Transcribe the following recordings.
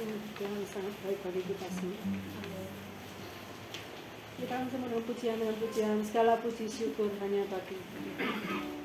Tuhan sangat baik bagi kita semua. Kita akan memenuhi pujian dengan pujian, segala puji syukur hanya bagi Tuhan.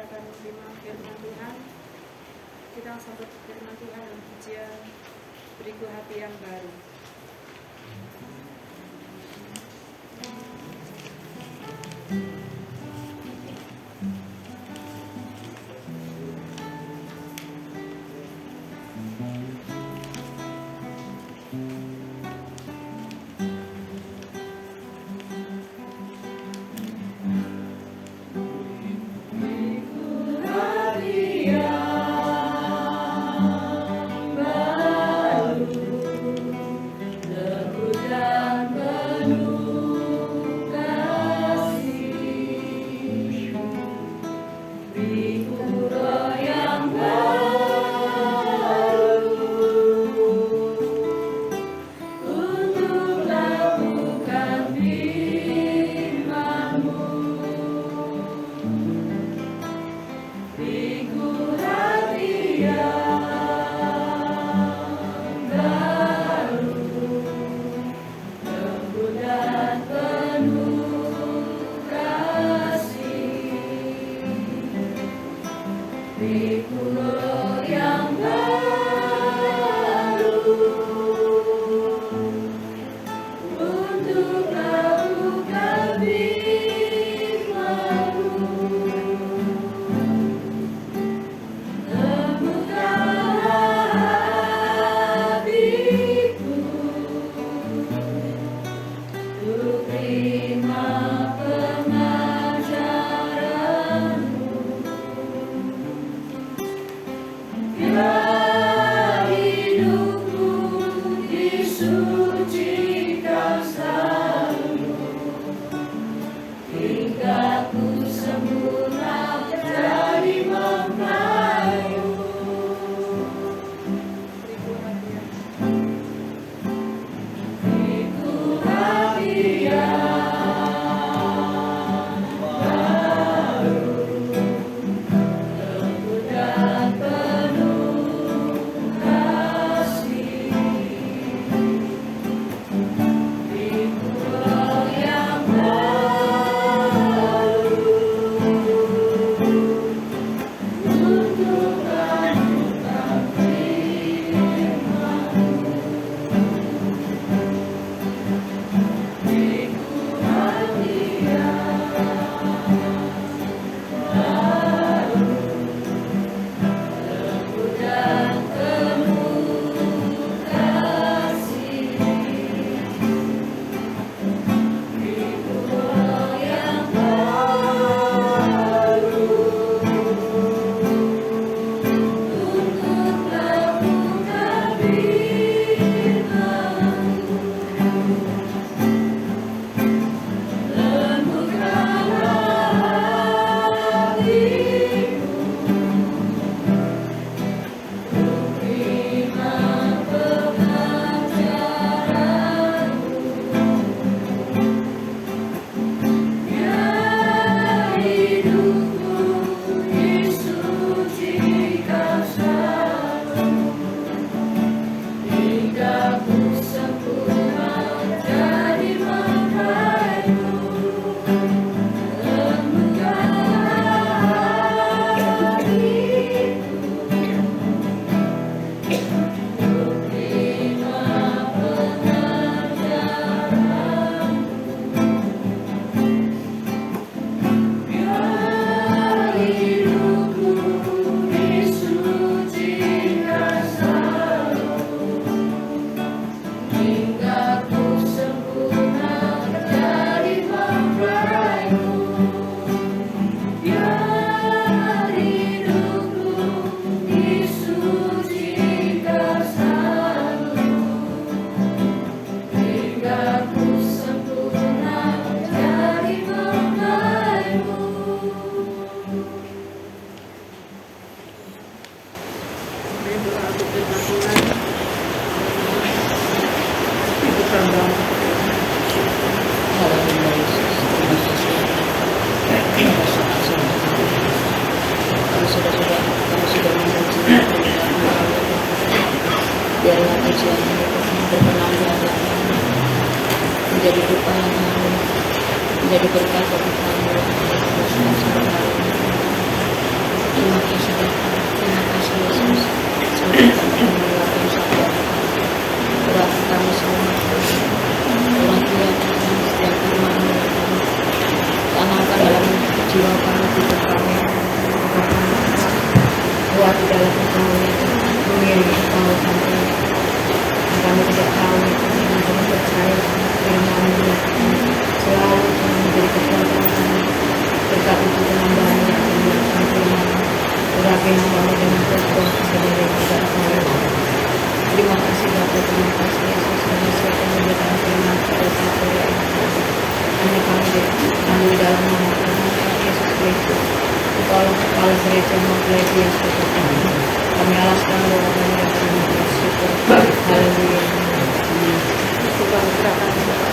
akan menerima firman Tuhan. Kita sambut firman Tuhan dalam pujian Beriku Hati yang Baru. biarlah pujian berkenan di hadapan menjadi duka yang harum, menjadi berkat bagi kami yang terus dan sebenarnya. sampai yang kami tidak tahu, yang kami percaya firman-Mu ya Tuhan, selalu Tuhan menjadi kekuatan kami. Berkati juga hamba-Mu yang akan menyampaikan firman-Mu, urapi hamba-Mu dengan roh sebagai yang tidak tahu. Terima kasih Bapa, terima kasih Yesus, karena siapa yang memberikan firman pada saat sore ini Tuhan. Hanya kami dalam nama Tuhan Yesus Kristus, Engkau kepala gereja mempelai Dia sebagai kami. Kami alaskan doa kami dan kami bersyukur. Haleluya. Amin. Tuhan serahkan Bapak.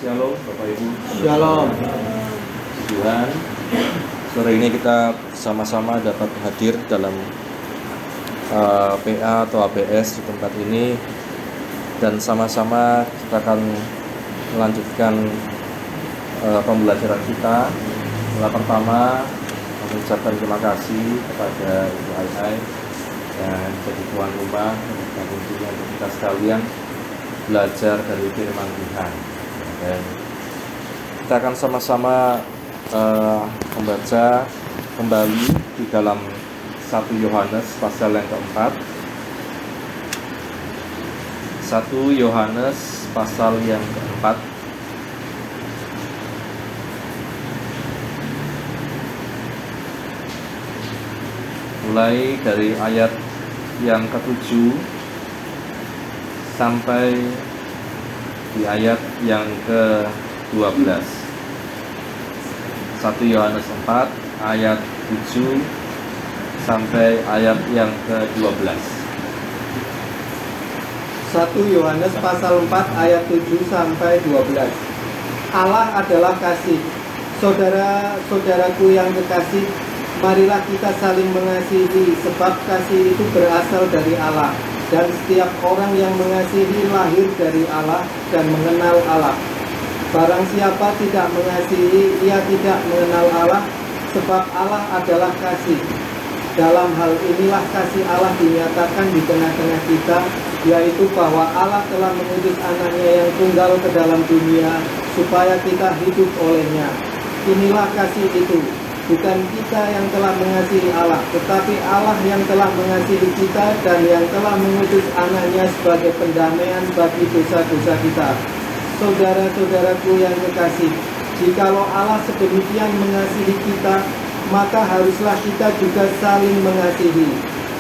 Shalom Bapak Ibu. Shalom. Tuhan, sore ini kita sama-sama dapat hadir dalam PA atau ABS di tempat ini, dan sama-sama kita akan melanjutkan pembelajaran kita. Yang pertama, mengucapkan terima kasih kepada Ibu Ai dan jadi tuan rumah dan tentunya untuk kita sekalian belajar dari firman Tuhan. Dan kita akan sama-sama membaca kembali di dalam 1 Yohanes pasal yang keempat. 1 Yohanes pasal yang keempat. Mulai dari ayat yang ke-7 sampai di ayat yang ke-12. 1 Yohanes 4 ayat 7 sampai ayat yang ke-12. 1 Yohanes pasal 4 ayat 7 sampai 12. Allah adalah kasih. Saudara-saudaraku yang kekasih, marilah kita saling mengasihi, sebab kasih itu berasal dari Allah. Dan setiap orang yang mengasihi lahir dari Allah dan mengenal Allah. Barang siapa tidak mengasihi, ia tidak mengenal Allah, sebab Allah adalah kasih. Dalam hal inilah kasih Allah dinyatakan di tengah-tengah kita, yaitu bahwa Allah telah mengutus anaknya yang tunggal ke dalam dunia, supaya kita hidup olehnya. Inilah kasih itu, bukan kita yang telah mengasihi Allah, tetapi Allah yang telah mengasihi kita dan yang telah mengutus anaknya sebagai pendamaian bagi dosa-dosa kita. Saudara-saudaraku yang kekasih, jikalau Allah sedemikian mengasihi kita, maka haruslah kita juga saling mengasihi.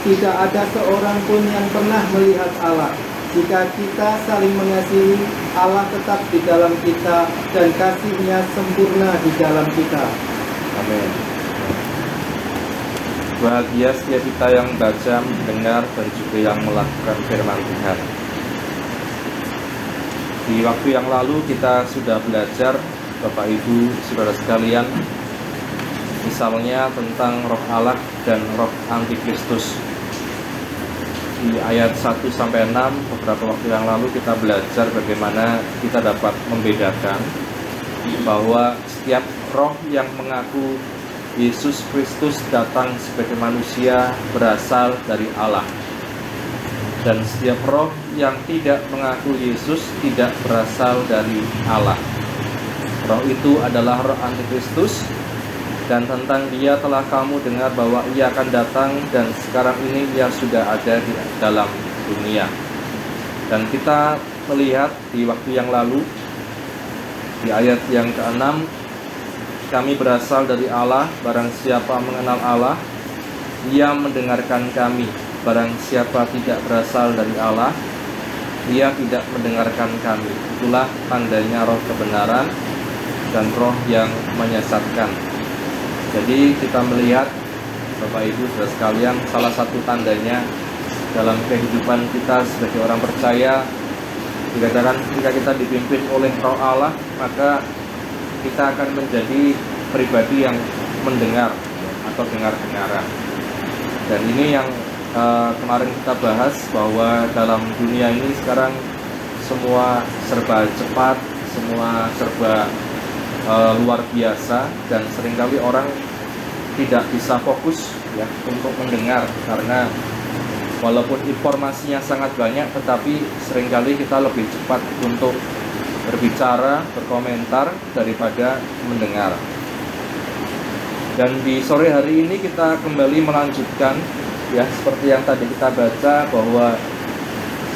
Tidak ada seorang pun yang pernah melihat Allah. Jika kita saling mengasihi, Allah tetap di dalam kita dan kasih-Nya sempurna di dalam kita. Amin. Bahagia setiap kita yang baca, mendengar, dan juga yang melakukan firman Tuhan. Di waktu yang lalu kita sudah belajar, Bapak Ibu, Saudara sekalian, misalnya tentang roh Allah dan roh antikristus. Di ayat 1 sampai 6 beberapa waktu yang lalu kita belajar bagaimana kita dapat membedakan bahwa setiap roh yang mengaku Yesus Kristus datang sebagai manusia berasal dari Allah. Dan setiap roh yang tidak mengaku Yesus tidak berasal dari Allah. Roh itu adalah roh antikristus, dan tentang dia telah kamu dengar bahwa ia akan datang, dan sekarang ini ia sudah ada di dalam dunia. Dan kita melihat di waktu yang lalu, di ayat yang ke-6, kami berasal dari Allah, barang siapa mengenal Allah, ia mendengarkan kami. Barang siapa tidak berasal dari Allah, ia tidak mendengarkan kami. Itulah tandanya roh kebenaran dan roh yang menyesatkan. Jadi kita melihat, Bapak Ibu Saudara sekalian, salah satu tandanya dalam kehidupan kita sebagai orang percaya, dikatakan ketika kita dipimpin oleh roh Allah, maka kita akan menjadi pribadi yang mendengar atau dengar-dengaran. Dan ini yang kemarin kita bahas, bahwa dalam dunia ini sekarang semua serba cepat, semua serba luar biasa, dan seringkali orang tidak bisa fokus ya untuk mendengar, karena walaupun informasinya sangat banyak, tetapi seringkali kita lebih cepat untuk berbicara, berkomentar daripada mendengar. Dan di sore hari ini kita kembali melanjutkan, ya, seperti yang tadi kita baca, bahwa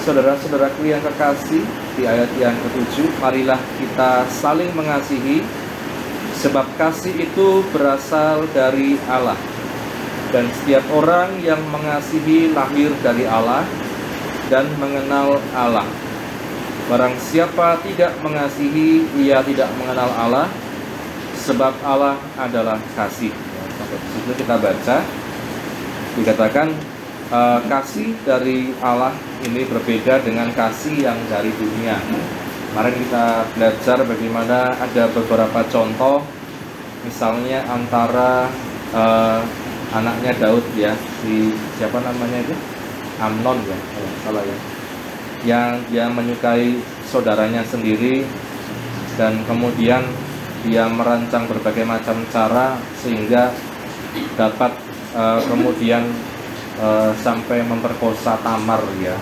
saudara-saudaraku yang kekasih, di ayat yang ke-7, marilah kita saling mengasihi, sebab kasih itu berasal dari Allah. Dan setiap orang yang mengasihi lahir dari Allah dan mengenal Allah. Barang siapa tidak mengasihi, ia tidak mengenal Allah, sebab Allah adalah kasih. Sampai di situ kita baca, dikatakan kasih dari Allah ini berbeda dengan kasih yang dari dunia. Kemarin kita belajar bagaimana ada beberapa contoh, misalnya antara anaknya Daud, ya, si siapa namanya itu, Amnon, ya, salah ya, yang dia menyukai saudaranya sendiri, dan kemudian dia merancang berbagai macam cara sehingga dapat kemudian sampai memperkosa Tamar, ya.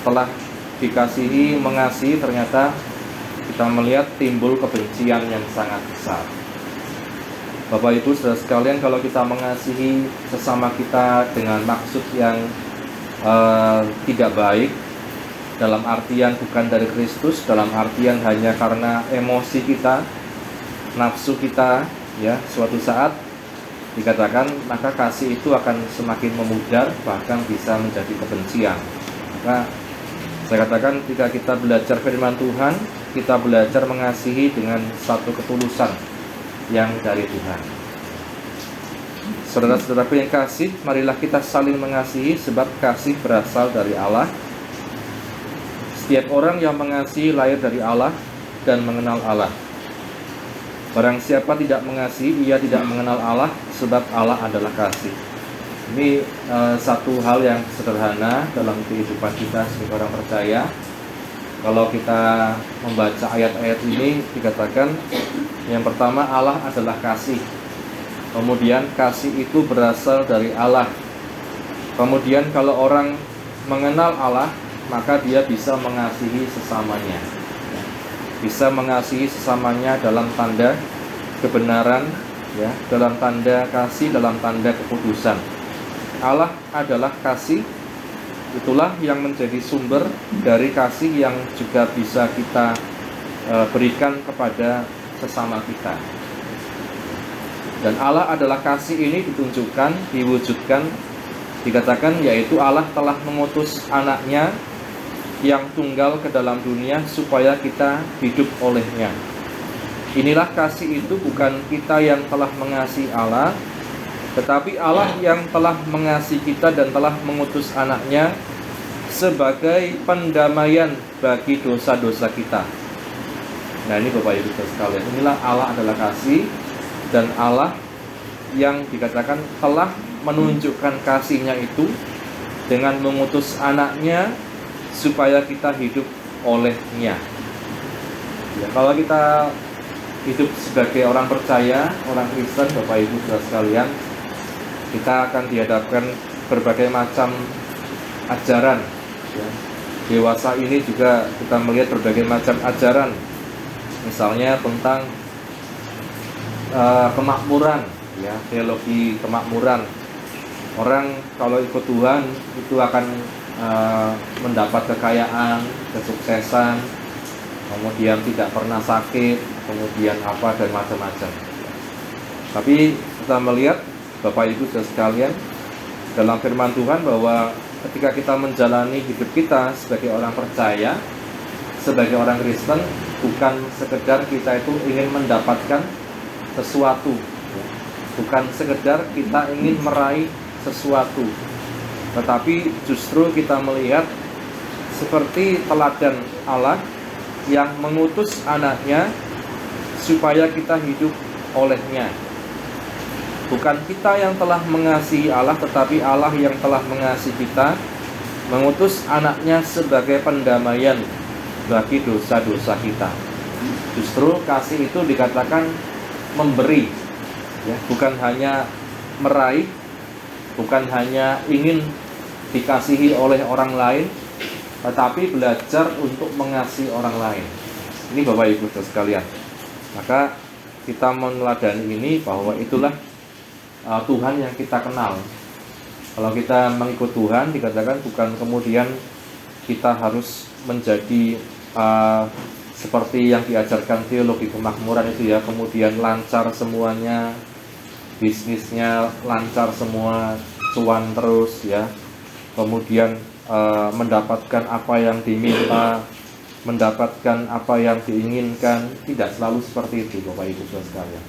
Setelah dikasihi, mengasihi, ternyata kita melihat timbul kebencian yang sangat besar. Bapak Ibu saudara sekalian, kalau kita mengasihi sesama kita dengan maksud yang tidak baik, dalam artian bukan dari Kristus, dalam artian hanya karena emosi kita, nafsu kita, ya, suatu saat dikatakan, maka kasih itu akan semakin memudar, bahkan bisa menjadi kebencian. Maka saya katakan, ketika kita belajar firman Tuhan, kita belajar mengasihi dengan satu ketulusan yang dari Tuhan. Saudara-saudaraku yang kasih, marilah kita saling mengasihi, sebab kasih berasal dari Allah. Setiap orang yang mengasihi lahir dari Allah dan mengenal Allah. Barang siapa tidak mengasihi, ia tidak mengenal Allah, sebab Allah adalah kasih. Ini satu hal yang sederhana dalam kehidupan kita sebagai orang percaya. Kalau kita membaca ayat-ayat ini, dikatakan yang pertama, Allah adalah kasih. Kemudian kasih itu berasal dari Allah. Kemudian kalau orang mengenal Allah, maka dia bisa mengasihi sesamanya. Bisa mengasihi sesamanya dalam tanda kebenaran, ya, dalam tanda kasih, dalam tanda kekudusan. Allah adalah kasih. Itulah yang menjadi sumber dari kasih yang juga bisa kita berikan kepada sesama kita. Dan Allah adalah kasih ini ditunjukkan, diwujudkan, dikatakan, yaitu Allah telah mengutus anaknya yang tunggal ke dalam dunia supaya kita hidup olehnya. Inilah kasih itu, bukan kita yang telah mengasihi Allah, tetapi Allah yang telah mengasihi kita dan telah mengutus anaknya sebagai pendamaian bagi dosa-dosa kita. Nah, ini Bapak Ibu sekalian, inilah Allah adalah kasih, dan Allah yang dikatakan telah menunjukkan kasihnya itu dengan mengutus anaknya supaya kita hidup olehnya. Ya, kalau kita hidup sebagai orang percaya, orang Kristen, Bapak Ibu saudara sekalian, kita akan dihadapkan berbagai macam ajaran, ya. Dewasa ini juga kita melihat berbagai macam ajaran, misalnya tentang kemakmuran, ya, teologi kemakmuran. Orang kalau ikut Tuhan itu akan mendapat kekayaan, kesuksesan, kemudian tidak pernah sakit, kemudian apa, dan macam-macam. Tapi kita melihat Bapak Ibu saudara sekalian, dalam firman Tuhan bahwa ketika kita menjalani hidup kita sebagai orang percaya, sebagai orang Kristen, bukan sekedar kita itu ingin mendapatkan sesuatu, bukan sekedar kita ingin meraih sesuatu, tetapi justru kita melihat seperti teladan Allah yang mengutus anaknya supaya kita hidup olehnya. Bukan kita yang telah mengasihi Allah, tetapi Allah yang telah mengasihi kita, mengutus anaknya sebagai pendamaian bagi dosa-dosa kita. Justru kasih itu dikatakan memberi, ya, bukan hanya meraih, bukan hanya ingin dikasihi oleh orang lain, tetapi belajar untuk mengasihi orang lain. Ini Bapak Ibu sekalian. Maka kita meneladani ini, bahwa itulah Tuhan yang kita kenal. Kalau kita mengikut Tuhan, dikatakan bukan kemudian kita harus menjadi seperti yang diajarkan teologi kemakmuran itu ya, kemudian lancar semuanya, bisnisnya lancar semua, cuan terus ya, kemudian mendapatkan apa yang diminta, mendapatkan apa yang diinginkan. Tidak selalu seperti itu Bapak Ibu Saudara sekalian.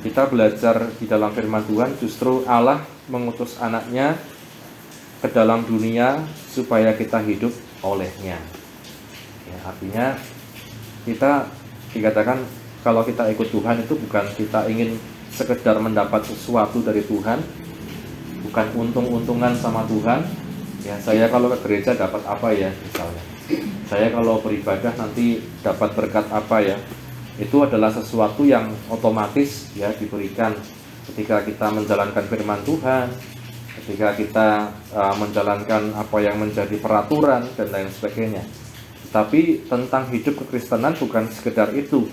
Kita belajar di dalam firman Tuhan, justru Allah mengutus anaknya ke dalam dunia supaya kita hidup olehnya ya, artinya kita dikatakan kalau kita ikut Tuhan itu bukan kita ingin sekedar mendapat sesuatu dari Tuhan, bukan untung-untungan sama Tuhan ya. Saya kalau ke gereja dapat apa ya, misalnya saya kalau beribadah nanti dapat berkat apa ya. Itu adalah sesuatu yang otomatis ya diberikan ketika kita menjalankan firman Tuhan, ketika kita menjalankan apa yang menjadi peraturan dan lain sebagainya. Tapi tentang hidup kekristenan bukan sekedar itu.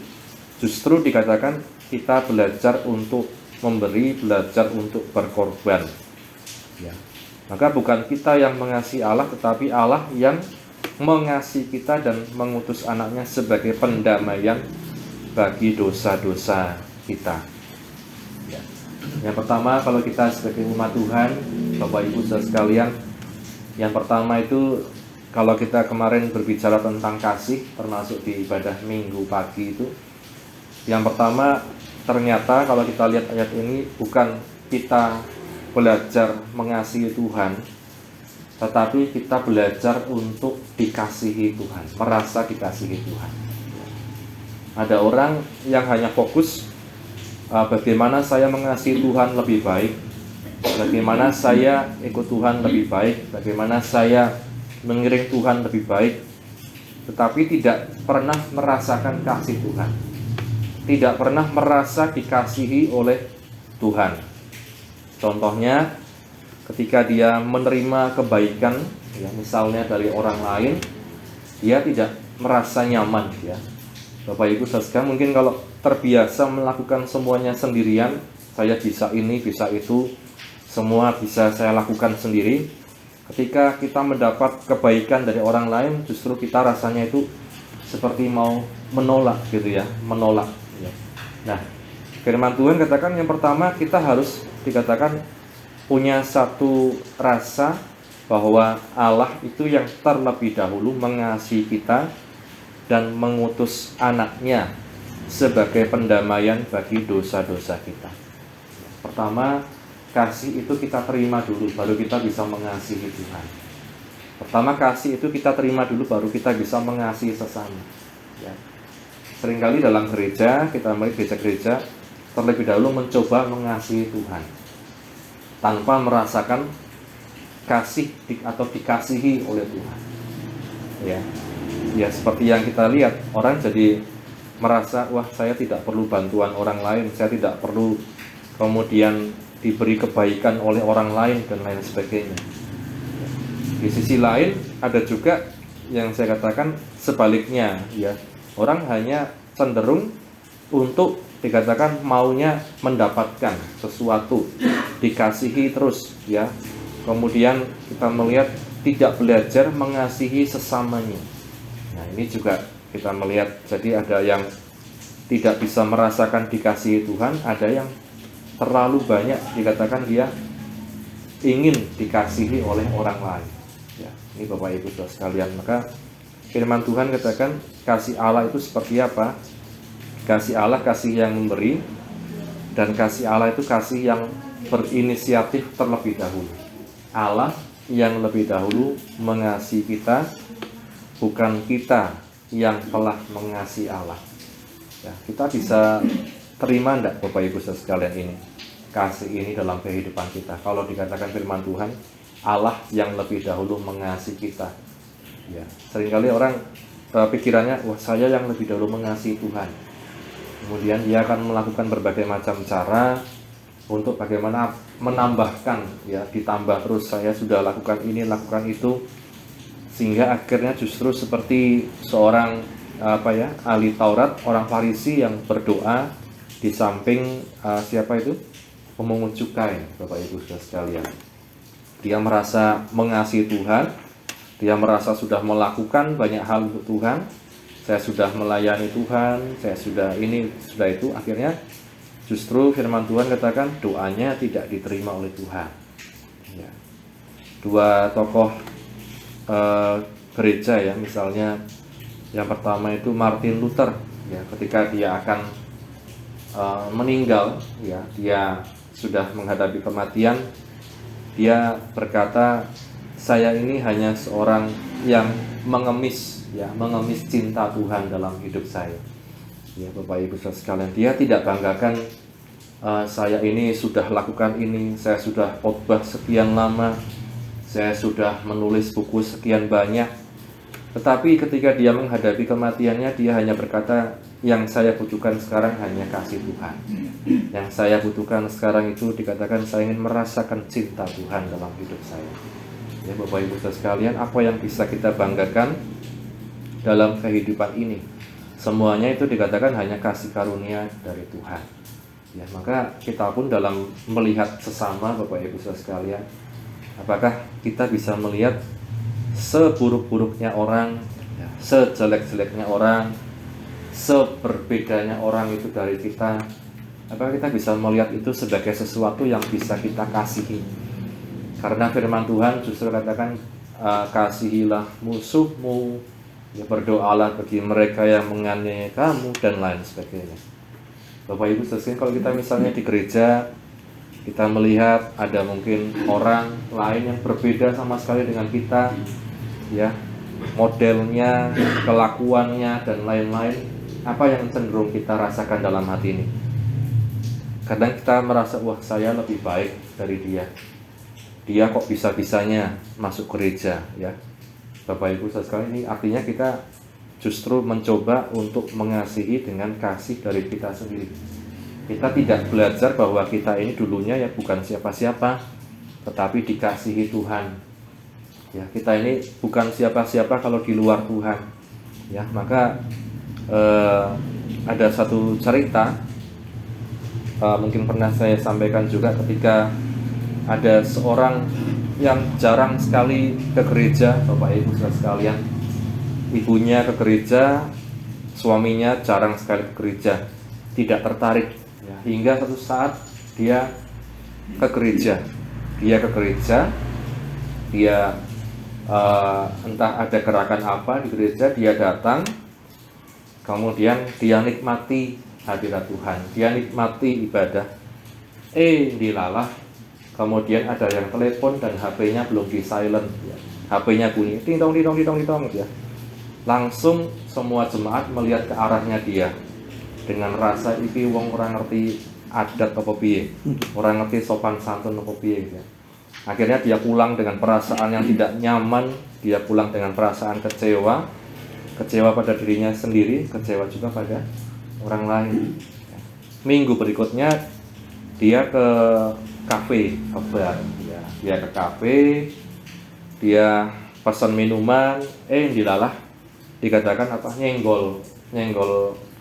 Justru dikatakan kita belajar untuk memberi, belajar untuk berkorban ya. Maka bukan kita yang mengasihi Allah, tetapi Allah yang mengasihi kita dan mengutus anaknya sebagai pendamaian bagi dosa-dosa kita ya. Yang pertama, kalau kita sebagai umat Tuhan, Bapak Ibu Saudara sekalian, yang pertama itu kalau kita kemarin berbicara tentang kasih, termasuk di ibadah minggu pagi itu, yang pertama ternyata kalau kita lihat ayat ini, bukan kita belajar mengasihi Tuhan, tetapi kita belajar untuk dikasihi Tuhan, merasa dikasihi Tuhan. Ada orang yang hanya fokus bagaimana saya mengasihi Tuhan lebih baik, bagaimana saya ikut Tuhan lebih baik, bagaimana saya mengiring Tuhan lebih baik, tetapi tidak pernah merasakan kasih Tuhan, tidak pernah merasa dikasihi oleh Tuhan. Contohnya ketika dia menerima kebaikan ya, misalnya dari orang lain, dia tidak merasa nyaman ya. Bapak Ibu Saudara, mungkin kalau terbiasa melakukan semuanya sendirian, saya bisa ini, bisa itu, semua bisa saya lakukan sendiri. Ketika kita mendapat kebaikan dari orang lain, justru kita rasanya itu seperti mau menolak gitu ya, menolak ya. Nah, firman Tuhan katakan yang pertama kita harus dikatakan punya satu rasa bahwa Allah itu yang terlebih dahulu mengasihi kita dan mengutus anaknya sebagai pendamaian bagi dosa-dosa kita. Pertama, kasih itu kita terima dulu, baru kita bisa mengasihi Tuhan. Pertama, kasih itu kita terima dulu, baru kita bisa mengasihi sesama ya. Seringkali dalam gereja, kita melihat gereja-gereja terlebih dahulu mencoba mengasihi Tuhan tanpa merasakan kasih atau dikasihi oleh Tuhan ya. Ya seperti yang kita lihat, orang jadi merasa, wah saya tidak perlu bantuan orang lain, saya tidak perlu kemudian diberi kebaikan oleh orang lain dan lain sebagainya. Di sisi lain ada juga yang saya katakan sebaliknya ya, orang hanya cenderung untuk dikatakan maunya mendapatkan sesuatu, dikasihi terus ya. Kemudian kita melihat tidak belajar mengasihi sesamanya. Nah ini juga kita melihat, jadi ada yang tidak bisa merasakan dikasihi Tuhan, ada yang terlalu banyak dikatakan dia ingin dikasihi oleh orang lain ya. Ini Bapak Ibu Saudara sekalian, maka firman Tuhan katakan kasih Allah itu seperti apa? Kasih Allah kasih yang memberi, dan kasih Allah itu kasih yang berinisiatif terlebih dahulu. Allah yang lebih dahulu mengasihi kita, bukan kita yang telah mengasihi Allah ya. Kita bisa terima enggak Bapak Ibu Saudara sekalian ini, kasih ini dalam kehidupan kita? Kalau dikatakan firman Tuhan, Allah yang lebih dahulu mengasihi kita ya. Seringkali orang pikirannya, wah saya yang lebih dahulu mengasihi Tuhan, kemudian dia akan melakukan berbagai macam cara untuk bagaimana menambahkan ya, ditambah terus, saya sudah lakukan ini, lakukan itu, sehingga akhirnya justru seperti seorang ahli Taurat, orang Farisi yang berdoa di samping siapa itu? pemungut cukai, Bapak Ibu Saudara sekalian. Dia merasa mengasihi Tuhan, dia merasa sudah melakukan banyak hal untuk Tuhan. Saya sudah melayani Tuhan, saya sudah ini, sudah itu. Akhirnya justru firman Tuhan katakan doanya tidak diterima oleh Tuhan. Ya. Dua tokoh gereja ya, misalnya yang pertama itu Martin Luther ya, ketika dia akan meninggal ya, dia sudah menghadapi kematian, dia berkata, saya ini hanya seorang yang mengemis cinta Tuhan dalam hidup saya. Ya, Bapak Ibu Saudara sekalian, dia tidak banggakan saya ini sudah lakukan ini, saya sudah khotbah sekian lama, saya sudah menulis buku sekian banyak. Tetapi ketika dia menghadapi kematiannya, dia hanya berkata, yang saya butuhkan sekarang hanya kasih Tuhan. Yang saya butuhkan sekarang itu dikatakan saya ingin merasakan cinta Tuhan dalam hidup saya. Ya, Bapak Ibu Saudara sekalian, apa yang bisa kita banggakan dalam kehidupan ini? Semuanya itu dikatakan hanya kasih karunia dari Tuhan. Ya, maka kita pun dalam melihat sesama, Bapak Ibu Saudara sekalian, apakah kita bisa melihat seburuk-buruknya orang, ya, sejelek-jeleknya orang, seberbedanya orang itu dari kita? Apakah kita bisa melihat itu sebagai sesuatu yang bisa kita kasihi? Karena firman Tuhan justru katakan, kasihilah musuhmu, ya, berdoalah bagi mereka yang menganiaya kamu, dan lain sebagainya. Bapak Ibu sekalian, kalau kita misalnya di gereja, kita melihat ada mungkin orang lain yang berbeda sama sekali dengan kita, ya, modelnya, kelakuannya, dan lain-lain. Apa yang cenderung kita rasakan dalam hati ini? Kadang kita merasa, wah, saya lebih baik dari dia. Dia kok bisa-bisanya masuk gereja, ya. Bapak Ibu sekalian, ini artinya kita justru mencoba untuk mengasihi dengan kasih dari kita sendiri. Kita tidak belajar bahwa kita ini dulunya ya bukan siapa-siapa, tetapi dikasihi Tuhan. Ya, kita ini bukan siapa-siapa kalau di luar Tuhan. Ya, maka ada satu cerita, mungkin pernah saya sampaikan juga, ketika ada seorang yang jarang sekali ke gereja, Bapak Ibu sekalian. Ibunya ke gereja, suaminya jarang sekali ke gereja, tidak tertarik. Ya, hingga satu saat dia ke gereja. Dia entah ada gerakan apa di gereja, dia datang. Kemudian dia nikmati hadirat Tuhan, dia nikmati ibadah. Dilalah, kemudian ada yang telepon dan HP-nya belum di silent, ya. HP-nya bunyi, ting tong ya. Langsung semua jemaat melihat ke arahnya dia dengan rasa iki wong orang ngerti adat apa piye, orang ngerti sopan santun apa piye, ya. Akhirnya dia pulang dengan perasaan yang tidak nyaman, dia pulang dengan perasaan kecewa pada dirinya sendiri, kecewa juga pada orang lain. Minggu berikutnya dia ke kafe, ke bar, ya. Dia ke kafe, dia pesan minuman, dilalah dikatakan apa, nyenggol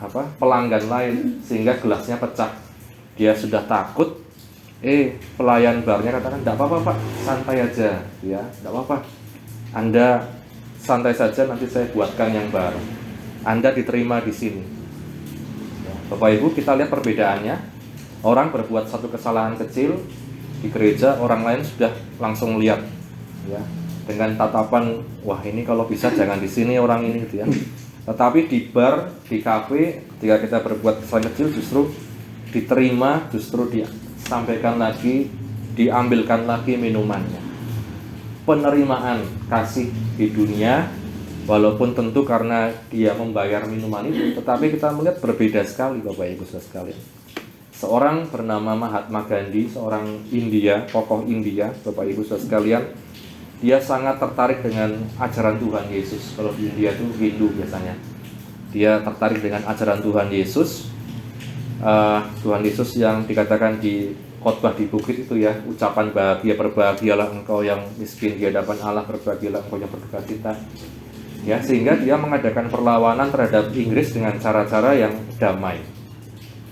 apa pelanggan lain sehingga gelasnya pecah. Dia sudah takut, pelayan barnya katakan, "Enggak apa-apa, Pak, santai aja, ya, enggak apa-apa. Anda santai saja, nanti saya buatkan yang baru. Anda diterima di sini." Ya, Bapak Ibu, kita lihat perbedaannya. Orang berbuat satu kesalahan kecil di gereja, orang lain sudah langsung lihat, ya, dengan tatapan, wah, ini kalau bisa jangan di sini orang ini, gitu ya. Tetapi di bar, di kafe, ketika kita berbuat kesalahan kecil, justru diterima, justru disampaikan lagi, diambilkan lagi minumannya. Penerimaan kasih di dunia, walaupun tentu karena dia membayar minuman itu, tetapi kita melihat berbeda sekali, Bapak Ibu sekalian. Seorang bernama Mahatma Gandhi, seorang India, tokoh India, Bapak Ibu sekalian, dia sangat tertarik dengan ajaran Tuhan Yesus. Kalau di India itu Hindu biasanya. Dia tertarik dengan ajaran Tuhan Yesus. Tuhan Yesus yang dikatakan di khotbah di bukit itu, ya, ucapan bahagia, berbahagialah engkau yang miskin di hadapan Allah, berbahagialah engkau yang berduka cita. Ya, sehingga dia mengadakan perlawanan terhadap Inggris dengan cara-cara yang damai.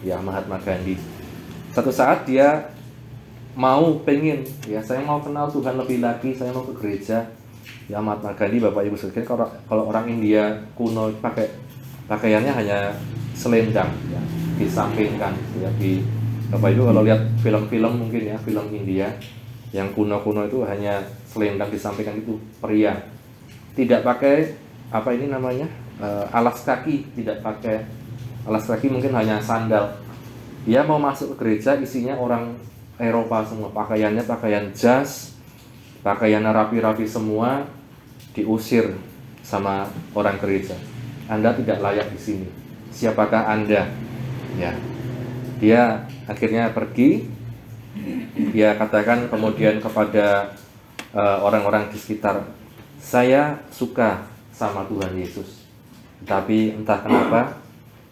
Ya, Mahatma Gandhi. Satu saat dia pengen ya, saya mau kenal Tuhan lebih lagi, saya mau ke gereja. Ya Mahatma Gandhi, Bapak Ibu sekalian, kalau orang India kuno pakai pakaiannya hanya selendang ya, disampingkan ya. Di Bapak Ibu kalau lihat film-film mungkin ya, film India yang kuno-kuno itu hanya selendang disampingkan, itu pria. Tidak pakai apa ini namanya, alas kaki, tidak pakai alas kaki, mungkin hanya sandal. Dia mau masuk ke gereja, isinya orang Eropa semua, pakaiannya pakaian jas, pakaiannya rapi-rapi semua, diusir sama orang gereja. Anda tidak layak di sini. Siapakah Anda? Ya. Dia akhirnya pergi. Dia katakan kemudian kepada orang-orang di sekitar, saya suka sama Tuhan Yesus, tapi entah kenapa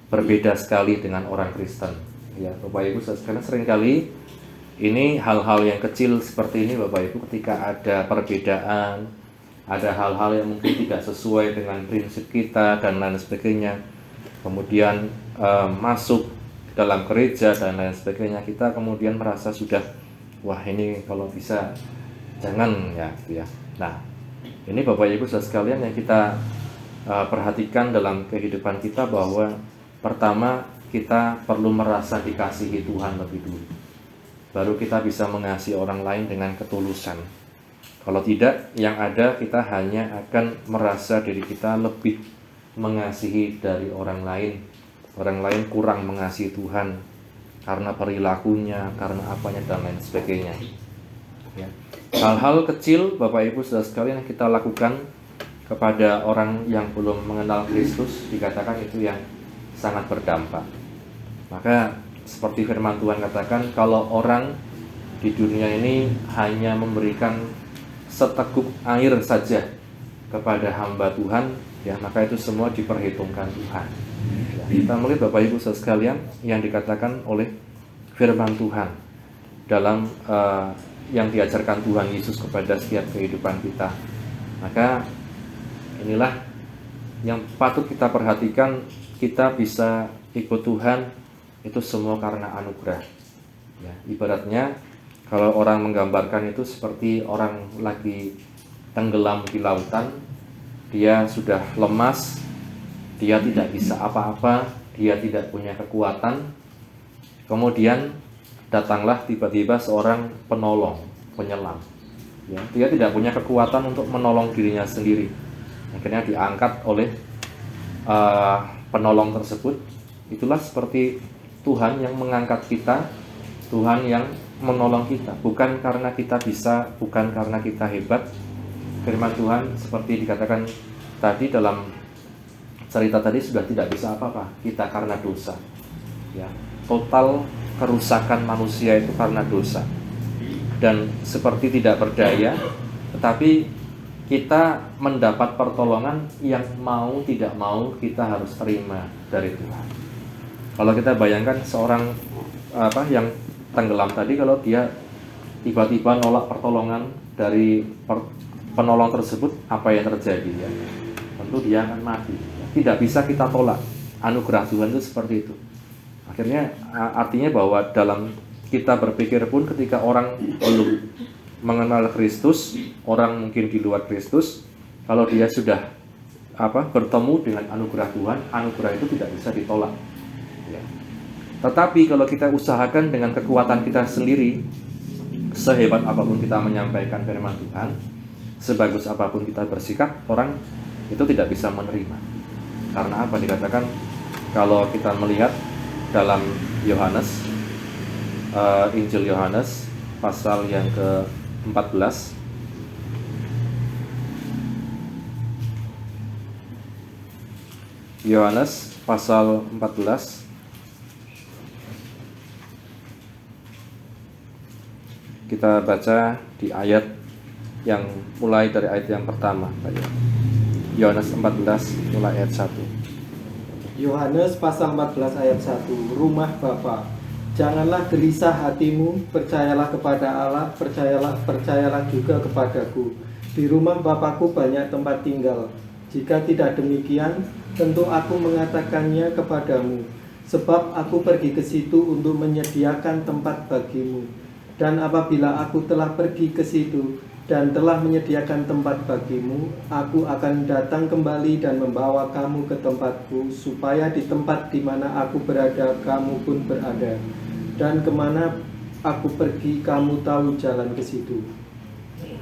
berbeda sekali dengan orang Kristen. Ya, Bapak Ibu sekalian, seringkali ini hal-hal yang kecil seperti ini Bapak Ibu, ketika ada perbedaan, ada hal-hal yang mungkin tidak sesuai dengan prinsip kita dan lain sebagainya, kemudian masuk dalam gereja dan lain sebagainya, kita kemudian merasa sudah, wah ini kalau bisa jangan ya, gitu ya. Nah, ini Bapak Ibu saudara sekalian yang kita perhatikan dalam kehidupan kita, bahwa pertama kita perlu merasa dikasihi Tuhan lebih dulu, baru kita bisa mengasihi orang lain dengan ketulusan. Kalau tidak, yang ada kita hanya akan merasa diri kita lebih mengasihi dari orang lain. Orang lain kurang mengasihi Tuhan karena perilakunya, karena apanya dan lain sebagainya. Ya. Hal-hal kecil Bapak Ibu saudara sekalian yang kita lakukan kepada orang yang belum mengenal Kristus, dikatakan itu yang sangat berdampak. Maka seperti firman Tuhan katakan, kalau orang di dunia ini hanya memberikan seteguk air saja kepada hamba Tuhan, ya maka itu semua diperhitungkan Tuhan. Ya, kita melihat Bapak Ibu saudara sekalian yang dikatakan oleh firman Tuhan dalam yang diajarkan Tuhan Yesus kepada setiap kehidupan kita. Maka inilah yang patut kita perhatikan, kita bisa ikut Tuhan itu semua karena anugerah. Ya, ibaratnya kalau orang menggambarkan itu seperti orang lagi tenggelam di lautan, dia sudah lemas, dia tidak bisa apa-apa, dia tidak punya kekuatan. Kemudian datanglah tiba-tiba seorang penolong, penyelam. Ya, dia tidak punya kekuatan untuk menolong dirinya sendiri. Akhirnya diangkat oleh penolong tersebut. Itulah seperti Tuhan yang mengangkat kita, Tuhan yang menolong kita. Bukan karena kita bisa, bukan karena kita hebat. Firman Tuhan seperti dikatakan tadi dalam cerita tadi, sudah tidak bisa apa-apa, kita karena dosa. Ya, total kerusakan manusia itu karena dosa. Dan seperti tidak berdaya, tetapi kita mendapat pertolongan yang mau tidak mau kita harus terima dari Tuhan. Kalau kita bayangkan seorang yang tenggelam tadi, kalau dia tiba-tiba nolak pertolongan dari penolong tersebut, apa yang terjadi ya? Tentu dia akan mati. Tidak bisa kita tolak. Anugerah Tuhan itu seperti itu. Akhirnya artinya bahwa dalam kita berpikir pun, ketika orang belum mengenal Kristus, orang mungkin di luar Kristus, kalau dia sudah bertemu dengan anugerah Tuhan, anugerah itu tidak bisa ditolak. Ya. Tetapi kalau kita usahakan dengan kekuatan kita sendiri, sehebat apapun kita menyampaikan firman Tuhan, sebagus apapun kita bersikap, orang itu tidak bisa menerima. Karena apa? Dikatakan kalau kita melihat dalam Yohanes, Injil Yohanes pasal yang ke-14, Yohanes pasal 14, kita baca di ayat yang mulai dari ayat yang pertama. Yohanes 14 mulai ayat 1. Yohanes pasal 14 ayat 1. Rumah Bapa, janganlah gelisah hatimu, percayalah kepada Allah, percayalah juga kepadaku. Di rumah Bapakku banyak tempat tinggal. Jika tidak demikian, tentu aku mengatakannya kepadamu, sebab aku pergi ke situ untuk menyediakan tempat bagimu. Dan apabila aku telah pergi ke situ dan telah menyediakan tempat bagimu, aku akan datang kembali dan membawa kamu ke tempatku, supaya di tempat di mana aku berada, kamu pun berada. Dan kemana aku pergi, kamu tahu jalan ke situ.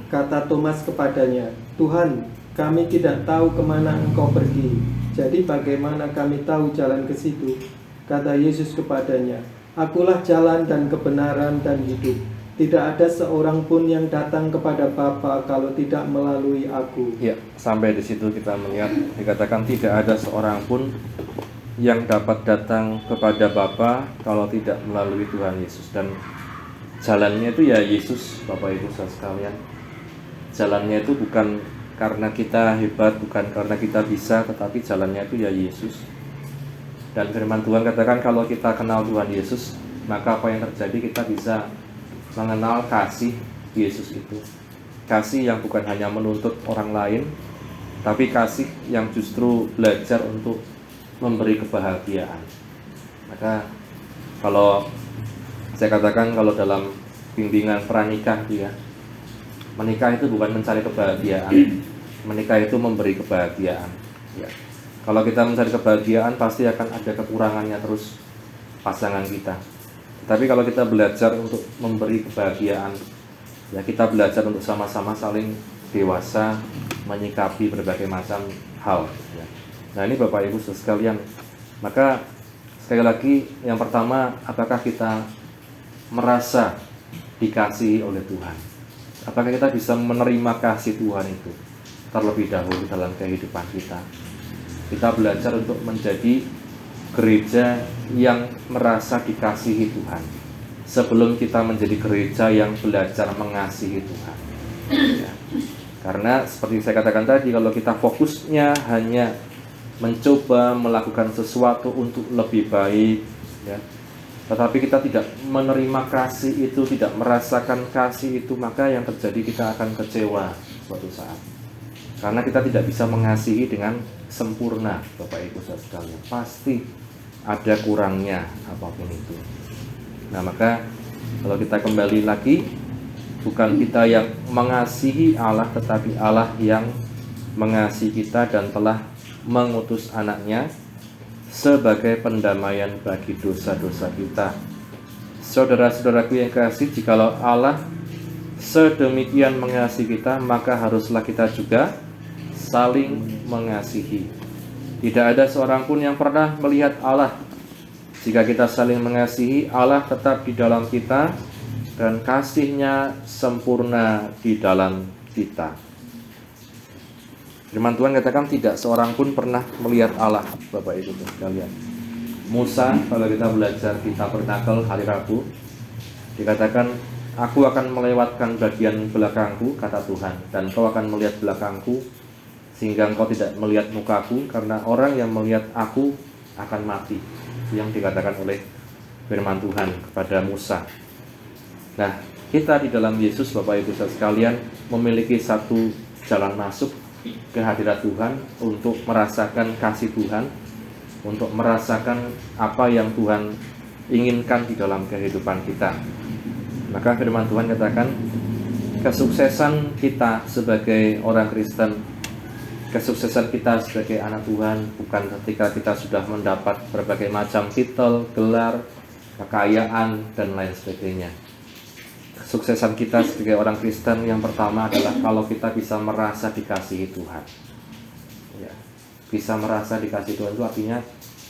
Kata Thomas kepadanya, Tuhan, kami tidak tahu kemana engkau pergi. Jadi bagaimana kami tahu jalan ke situ? Kata Yesus kepadanya, Akulah jalan dan kebenaran dan hidup. Tidak ada seorang pun yang datang kepada Bapa kalau tidak melalui aku. Ya, sampai di situ kita melihat dikatakan tidak ada seorang pun yang dapat datang kepada Bapa kalau tidak melalui Tuhan Yesus. Dan jalannya itu ya Yesus, Bapak Ibu saudara sekalian. Jalannya itu bukan karena kita hebat, bukan karena kita bisa, tetapi jalannya itu ya Yesus. Dan firman Tuhan katakan kalau kita kenal Tuhan Yesus, maka apa yang terjadi, kita bisa mengenal kasih Yesus itu. Kasih yang bukan hanya menuntut orang lain, tapi kasih yang justru belajar untuk memberi kebahagiaan. Maka kalau saya katakan, kalau dalam bimbingan pranikah itu ya, menikah itu bukan mencari kebahagiaan, menikah itu memberi kebahagiaan ya. Kalau kita mencari kebahagiaan, pasti akan ada kekurangannya terus pasangan kita. Tapi kalau kita belajar untuk memberi kebahagiaan, ya kita belajar untuk sama-sama saling dewasa menyikapi berbagai macam hal ya. Nah ini Bapak Ibu sekalian, maka sekali lagi yang pertama, apakah kita merasa dikasihi oleh Tuhan? Apakah kita bisa menerima kasih Tuhan itu terlebih dahulu dalam kehidupan kita? Kita belajar untuk menjadi gereja yang merasa dikasihi Tuhan sebelum kita menjadi gereja yang belajar mengasihi Tuhan ya. Karena seperti saya katakan tadi, kalau kita fokusnya hanya mencoba melakukan sesuatu untuk lebih baik ya, tetapi kita tidak menerima kasih itu, tidak merasakan kasih itu, maka yang terjadi kita akan kecewa suatu saat. Karena kita tidak bisa mengasihi dengan sempurna, Bapak Ibu saudara sekalian. Pasti ada kurangnya apapun itu. Nah maka kalau kita kembali lagi, bukan kita yang mengasihi Allah, tetapi Allah yang mengasihi kita dan telah mengutus anaknya sebagai pendamaian bagi dosa-dosa kita. Saudara-saudaraku yang kasih, jikalau Allah sedemikian mengasihi kita, maka haruslah kita juga saling mengasihi. Tidak ada seorang pun yang pernah melihat Allah. Jika kita saling mengasihi, Allah tetap di dalam kita dan kasih-Nya sempurna di dalam kita. Firman Tuhan katakan tidak seorang pun pernah melihat Allah, Bapak Ibu sekalian. Musa, kalau kita belajar di Tabernakel hari Rabu, dikatakan, Aku akan melewatkan bagian belakangku, kata Tuhan, dan kau akan melihat belakangku, sehingga engkau tidak melihat mukaku, karena orang yang melihat aku akan mati. Itu yang dikatakan oleh firman Tuhan kepada Musa. Nah, kita di dalam Yesus, Bapak Ibu sekalian, memiliki satu jalan masuk ke hadirat Tuhan untuk merasakan kasih Tuhan, untuk merasakan apa yang Tuhan inginkan di dalam kehidupan kita. Maka firman Tuhan katakan, kesuksesan kita sebagai orang Kristen, kesuksesan kita sebagai anak Tuhan bukan ketika kita sudah mendapat berbagai macam titel, gelar, kekayaan, dan lain sebagainya. Kesuksesan kita sebagai orang Kristen yang pertama adalah kalau kita bisa merasa dikasihi Tuhan ya. Bisa merasa dikasihi Tuhan itu artinya,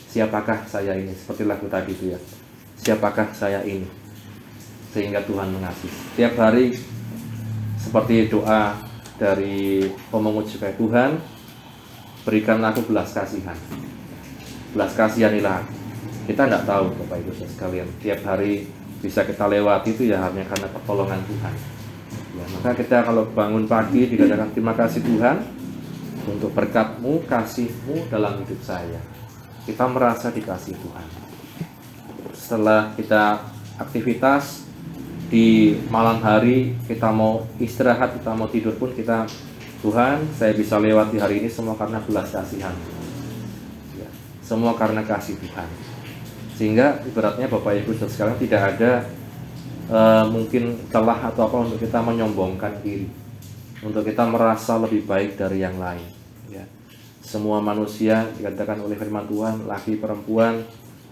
siapakah saya ini? Seperti lagu tadi itu ya, siapakah saya ini? Sehingga Tuhan mengasihi. Setiap hari seperti doa dari pemungut cukai, Tuhan berikanlah aku belas kasihan. Belas kasihanilah. Kita tidak tahu Bapak Ibu sekalian, tiap hari bisa kita lewati itu ya hanya karena pertolongan Tuhan ya. Maka kita kalau bangun pagi dikatakan terima kasih Tuhan untuk berkat-Mu, kasih-Mu dalam hidup saya. Kita merasa dikasihi Tuhan. Setelah kita aktivitas di malam hari, kita mau istirahat, kita mau tidur pun kita, Tuhan saya bisa lewati hari ini semua karena belas kasihan ya. Semua karena kasih Tuhan. Sehingga ibaratnya Bapak Ibu sekalian tidak ada mungkin celah atau apa untuk kita menyombongkan diri, untuk kita merasa lebih baik dari yang lain. Ya. Semua manusia dikatakan oleh firman Tuhan, laki perempuan,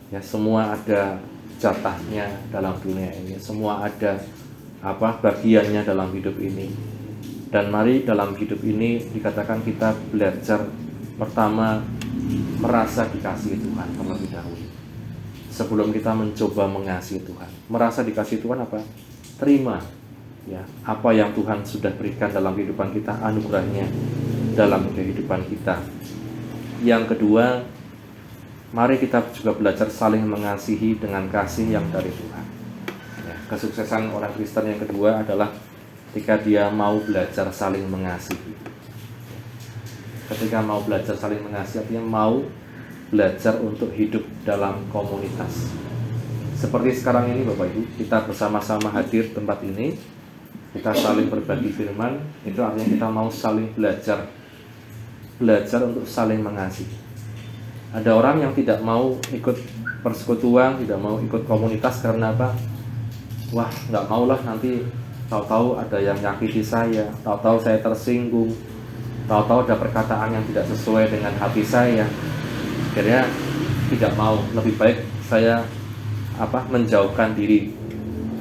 ya semua ada jatahnya dalam dunia ini, semua ada bagiannya dalam hidup ini. Dan mari dalam hidup ini dikatakan kita belajar pertama merasa dikasihi Tuhan terlebih dahulu. Sebelum kita mencoba mengasihi Tuhan, merasa dikasihi Tuhan apa? Terima ya apa yang Tuhan sudah berikan dalam kehidupan kita, anugerahnya dalam kehidupan kita. Yang kedua, mari kita juga belajar saling mengasihi dengan kasih yang dari Tuhan. Ya, kesuksesan orang Kristen yang kedua adalah ketika dia mau belajar saling mengasihi. Ketika mau belajar saling mengasihi, artinya mau belajar untuk hidup dalam komunitas. Seperti sekarang ini Bapak Ibu, kita bersama-sama hadir tempat ini, kita saling berbagi firman, itu artinya kita mau saling belajar untuk saling mengasihi. Ada orang yang tidak mau ikut persekutuan, tidak mau ikut komunitas karena apa? Wah, nggak maulah nanti tahu-tahu ada yang nyakiti saya, tahu-tahu saya tersinggung, tahu-tahu ada perkataan yang tidak sesuai dengan hati saya. Akhirnya tidak mau, lebih baik saya menjauhkan diri.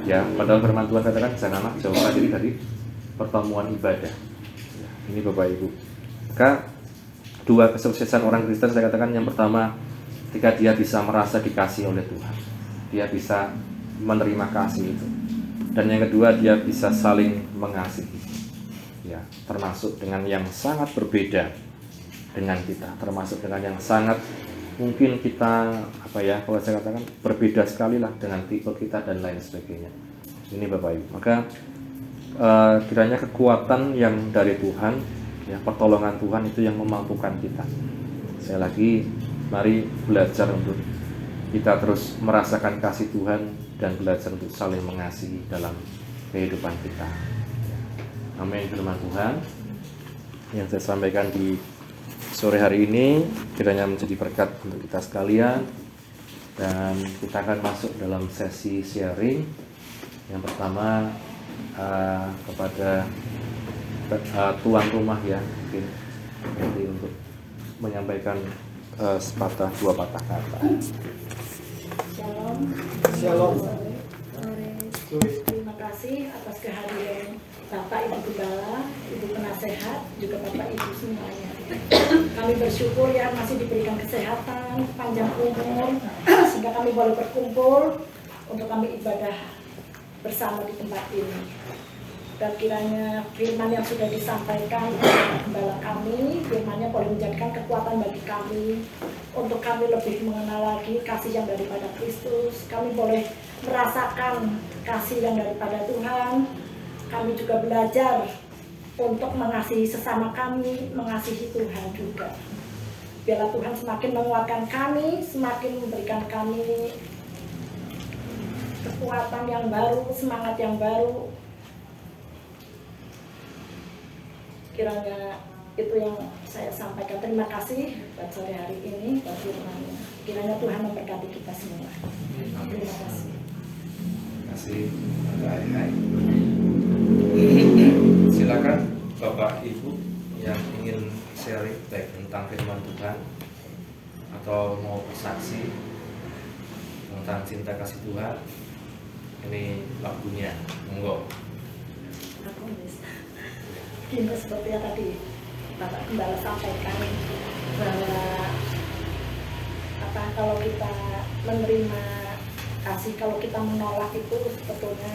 Ya, padahal firman Tuhan katakan janganlah jauhkan diri dari pertemuan ibadah. Ya, ini Bapak Ibu. Maka dua kesuksesan orang Kristen saya katakan, yang pertama ketika dia bisa merasa dikasihi oleh Tuhan, dia bisa menerima kasih itu. Dan yang kedua, dia bisa saling mengasihi. Ya, termasuk dengan yang sangat berbeda dengan kita, termasuk dengan yang sangat mungkin kita kalau saya katakan berbeda sekali lah dengan tipe kita dan lain sebagainya. Ini Bapak Ibu. Maka kiranya kekuatan yang dari Tuhan, ya pertolongan Tuhan itu yang memampukan kita. Saya lagi, mari belajar untuk kita terus merasakan kasih Tuhan dan belajar untuk saling mengasihi dalam kehidupan kita. Amin. Firman Tuhan yang saya sampaikan di sore hari ini kiranya menjadi berkat untuk kita sekalian, dan kita akan masuk dalam sesi sharing. Yang pertama kepada tuan rumah ya, mungkin nanti untuk menyampaikan dua patah kata. Shalom. Shalom. Terima kasih atas kehadiran Bapak Ibu Gembala, Ibu Penasehat, juga Bapak Ibu semuanya. Kami bersyukur ya masih diberikan kesehatan, panjang umur, sehingga kami boleh berkumpul untuk kami ibadah bersama di tempat ini. Dan kiranya firman yang sudah disampaikan oleh Gembala kami, firman-Nya boleh menjadikan kekuatan bagi kami untuk kami lebih mengenal lagi kasih yang daripada Kristus. Kami boleh merasakan kasih yang daripada Tuhan. Kami juga belajar untuk mengasihi sesama kami, mengasihi Tuhan juga. Biarlah Tuhan semakin menguatkan kami, semakin memberikan kami kekuatan yang baru, semangat yang baru. Kiranya itu yang saya sampaikan. Terima kasih buat sore hari ini, buat firman-Nya. Kiranya Tuhan memberkati kita semua. Terima kasih. Terima kasih. Silakan Bapak Ibu yang ingin sharing baik tentang firman Tuhan atau mau bersaksi tentang cinta kasih Tuhan. Ini waktunya, monggo. Aku bisa. Ini seperti yang tadi Bapak Gembala sampaikan, bahwa kalau kita menerima kasih, kalau kita menolak itu sebetulnya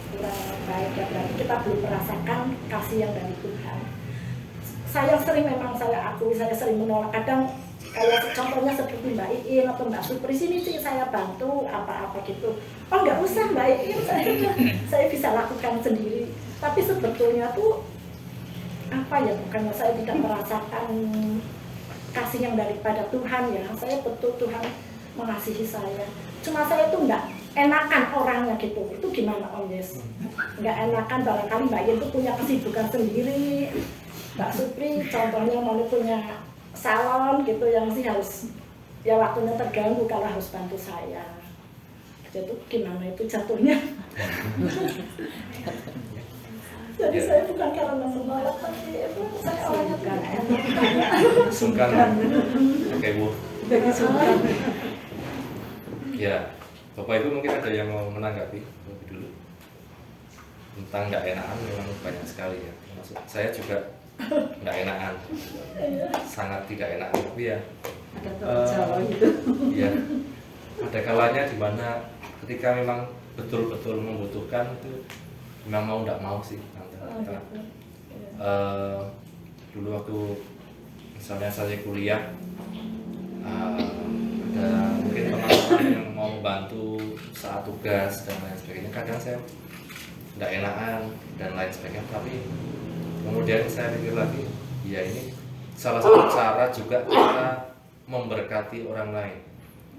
kurang baik ya, berarti kita belum merasakan kasih yang dari Tuhan. Saya sering menolak. Kadang kayak contohnya seperti Mbak Iin atau Mbak Supri, sini sih saya bantu apa-apa gitu. Oh nggak usah Mbak Iin, saya bisa lakukan sendiri. Tapi sebetulnya tuh bukannya saya tidak merasakan kasih yang daripada Tuhan ya. Saya betul Tuhan mengasihi saya. Cuma saya tuh nggak enakan orangnya gitu. Itu gimana Om Yes? Nggak enakan, barangkali Mbak Iin tuh punya kesibukan sendiri. Mbak Supri contohnya mau punya salon gitu yang sih harus ya waktunya terganggu kalau harus bantu saya. Itu gimana itu jatuhnya. Jadi saya bukan karena menolak, tapi itu saya orangnya tidak enak. Sungkan. Oke Bu. Bagi sungkan. Ya, Bapak Ibu mungkin ada yang mau menanggapi lebih dulu tentang nggak enakan. Memang banyak sekali ya. Maksud saya juga nggak enakan, sangat tidak enak. Tapi ya, Ada Jawa gitu. ya ada kalanya di mana ketika memang betul-betul membutuhkan itu memang mau nggak mau sih. Dulu waktu misalnya saya kuliah, ada mungkin teman-teman yang mau bantu saat tugas dan lain sebagainya, kadang saya nggak enakan dan lain sebagainya, tapi kemudian saya pikir lagi, ya ini salah satu cara juga kita memberkati orang lain.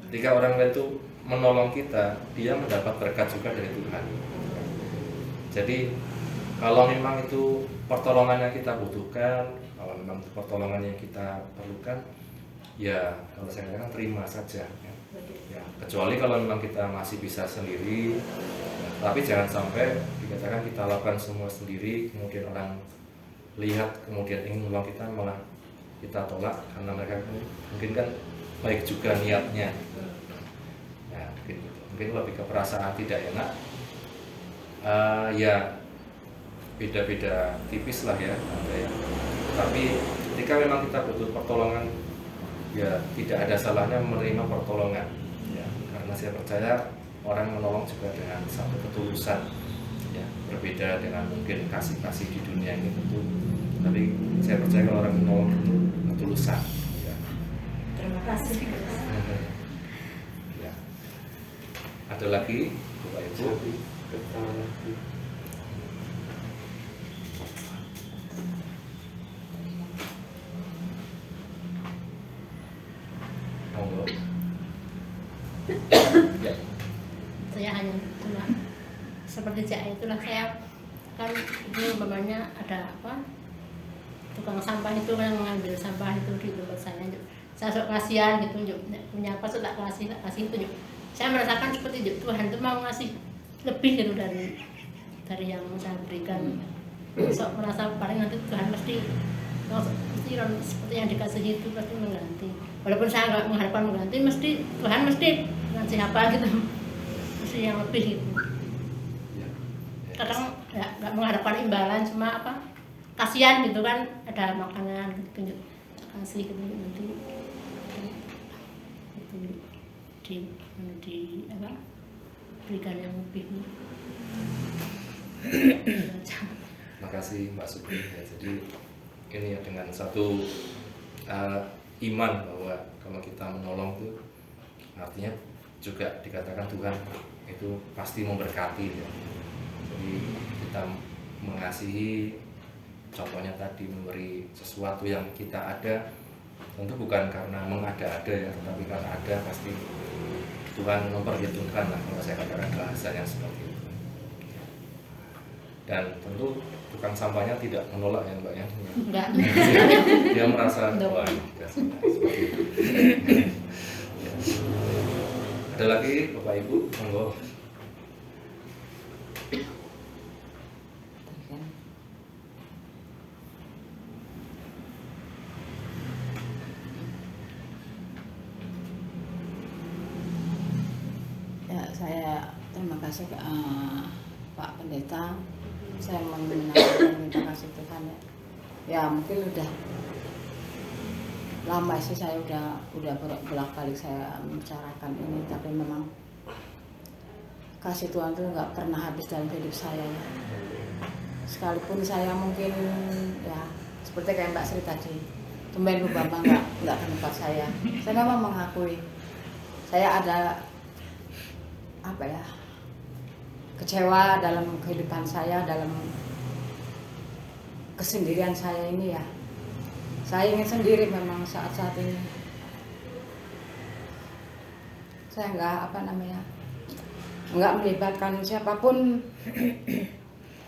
Ketika orang lain itu menolong kita, dia mendapat berkat juga dari Tuhan. Jadi kalau memang itu pertolongan yang kita butuhkan, kalau memang itu pertolongan yang kita perlukan, ya kalau saya katakan terima saja. Ya, kecuali kalau memang kita masih bisa sendiri, ya, tapi jangan sampai dikatakan kita lakukan semua sendiri, kemudian orang lihat kemudian ingin menolong kita malah kita tolak karena mereka mungkin kan baik juga niatnya. Ya, mungkin lebih ke perasaan tidak enak. Ya beda-beda tipis lah ya, ada ya. Tapi ketika memang kita butuh pertolongan, ya tidak ada salahnya menerima pertolongan. Ya, karena saya percaya orang menolong juga dengan satu ketulusan. Ya, berbeda dengan mungkin kasih-kasih di dunia ini tentu. Tapi saya percaya kalau orang menolong itu ketulusan. Ya. Terima kasih. Ya. Ada lagi, Bapak Ibu? Monggo. Ya. Saya hanya cuma seperti Cak itulah, saya kan itu umpamanya ada apa, tukang sampah itu yang mengambil sampah itu di tempat saya sok kasihan gitu, punya apa sok tak kasih itu. Saya merasakan seperti itu, Tuhan itu mau ngasih lebih gitu dari yang saya berikan. Sok merasa paling nanti Tuhan mesti seperti yang dikasih itu pasti mengganti. Walaupun saya nggak mengharapkan mengganti, Tuhan mesti ngasih apa gitu, mesti yang lebih gitu. Kadang nggak mengharapkan imbalan, cuma apa, kasihan gitu kan, ada makanan gitu, kasih gitu nanti itu di apa, berikan yang lebih. Makasih Mbak Sugeng ya. Jadi ini ya, dengan satu iman bahwa kalau kita menolong itu artinya juga dikatakan Tuhan itu pasti memberkati ya. Jadi kita mengasihi, contohnya tadi memberi sesuatu yang kita ada, tentu bukan karena mengada-ada ya, tetapi karena ada pasti Tuhan memperhitungkan lah, kalau saya katakan bahasanya seperti itu. Dan tentu tukang sampahnya tidak menolak ya Mbak ya. Enggak. Dia merasa wah seperti itu. Ya. Ada lagi Bapak Ibu, monggo. Ya, saya terima kasih Pak Pendeta. Saya mengenalkan minta kasih Tuhan ya. Ya mungkin udah lama sih saya udah bolak-balik saya membicarakan ini, tapi memang kasih Tuhan itu nggak pernah habis dalam hidup saya ya. Sekalipun saya mungkin ya seperti kayak Mbak Sri tadi, tumben Bu Bambang nggak ke tempat saya memang mengakui saya ada apa ya, kecewa dalam kehidupan saya, dalam kesendirian saya ini ya. Saya ingin sendiri memang saat-saat ini. Saya nggak melibatkan siapapun,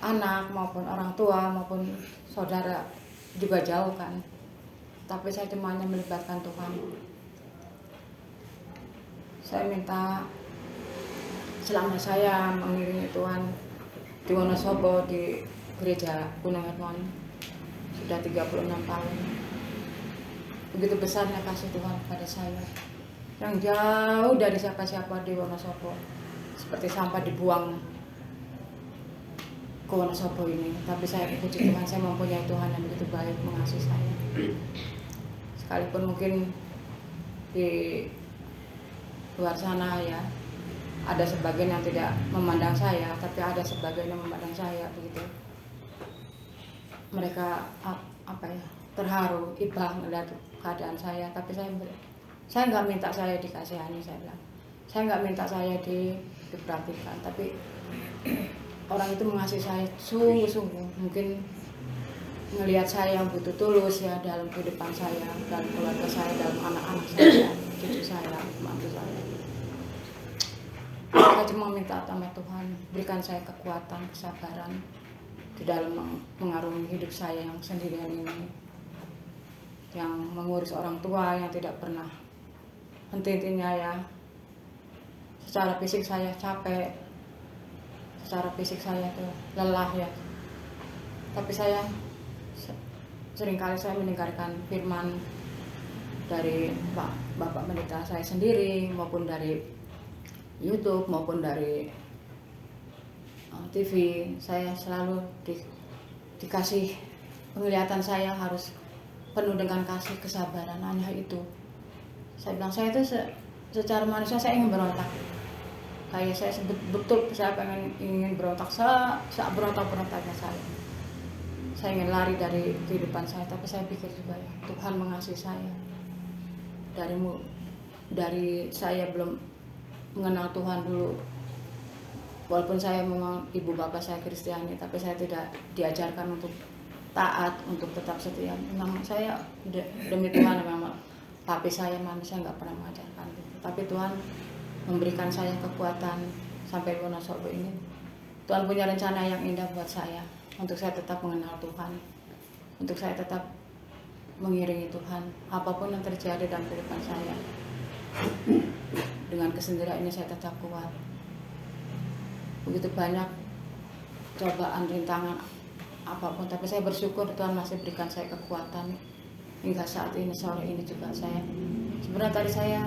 anak maupun orang tua maupun saudara juga jauh kan. Tapi saya cuma hanya melibatkan Tuhan. selama saya mengiringi Tuhan di Wonosobo di gereja Gunung Hermon sudah 36 tahun. Begitu besarnya kasih Tuhan pada saya yang jauh dari siapa-siapa di Wonosobo, seperti sampah dibuang ke Wonosobo ini. Tapi saya puji Tuhan, saya mempunyai Tuhan yang begitu baik mengasihi saya. Sekalipun mungkin di luar sana ya ada sebagian yang tidak memandang saya, tapi ada sebagian yang memandang saya begitu. Mereka terharu, ibah melihat keadaan saya, tapi saya nggak minta saya dikasihani, saya bilang. Saya nggak minta saya diperhatikan, tapi orang itu mengasihi saya sungguh-sungguh. Mungkin melihat saya yang butuh tulus ya dalam kehidupan saya, dalam keluarga saya, dalam anak-anak saya, cucu saya, mantu saya. Saya cuma minta sama Tuhan, berikan saya kekuatan, kesabaran di dalam mengarungi hidup saya yang sendirian ini, yang mengurus orang tua yang tidak pernah henti-hentinya ya. Secara fisik saya capek, secara fisik saya tuh lelah ya. Tapi saya seringkali saya mendengarkan firman dari Bapak Pendeta saya sendiri, maupun dari YouTube, maupun dari TV. Saya selalu dikasih penglihatan saya harus penuh dengan kasih, kesabaran, hanya itu. Saya bilang, saya itu secara manusia saya ingin berontak. Kayak saya betul saya ingin berontak, berontaknya saya. Saya ingin lari dari kehidupan saya, tapi saya pikir juga ya, Tuhan mengasihi saya. Dari saya belum mengenal Tuhan dulu, walaupun saya memang ibu bapak saya Kristiani, tapi saya tidak diajarkan untuk taat, untuk tetap setia. Memang saya demi Tuhan, memang papi saya, mami saya nggak pernah mengajarkan itu. Tapi Tuhan memberikan saya kekuatan sampai Wonosobo ini. Tuhan punya rencana yang indah buat saya, untuk saya tetap mengenal Tuhan, untuk saya tetap mengiringi Tuhan apapun yang terjadi dalam kehidupan saya. Dengan kesendirian ini saya tetap kuat. Begitu banyak cobaan, rintangan apapun, tapi saya bersyukur Tuhan masih berikan saya kekuatan hingga saat ini. Sore ini juga saya sebenarnya tadi saya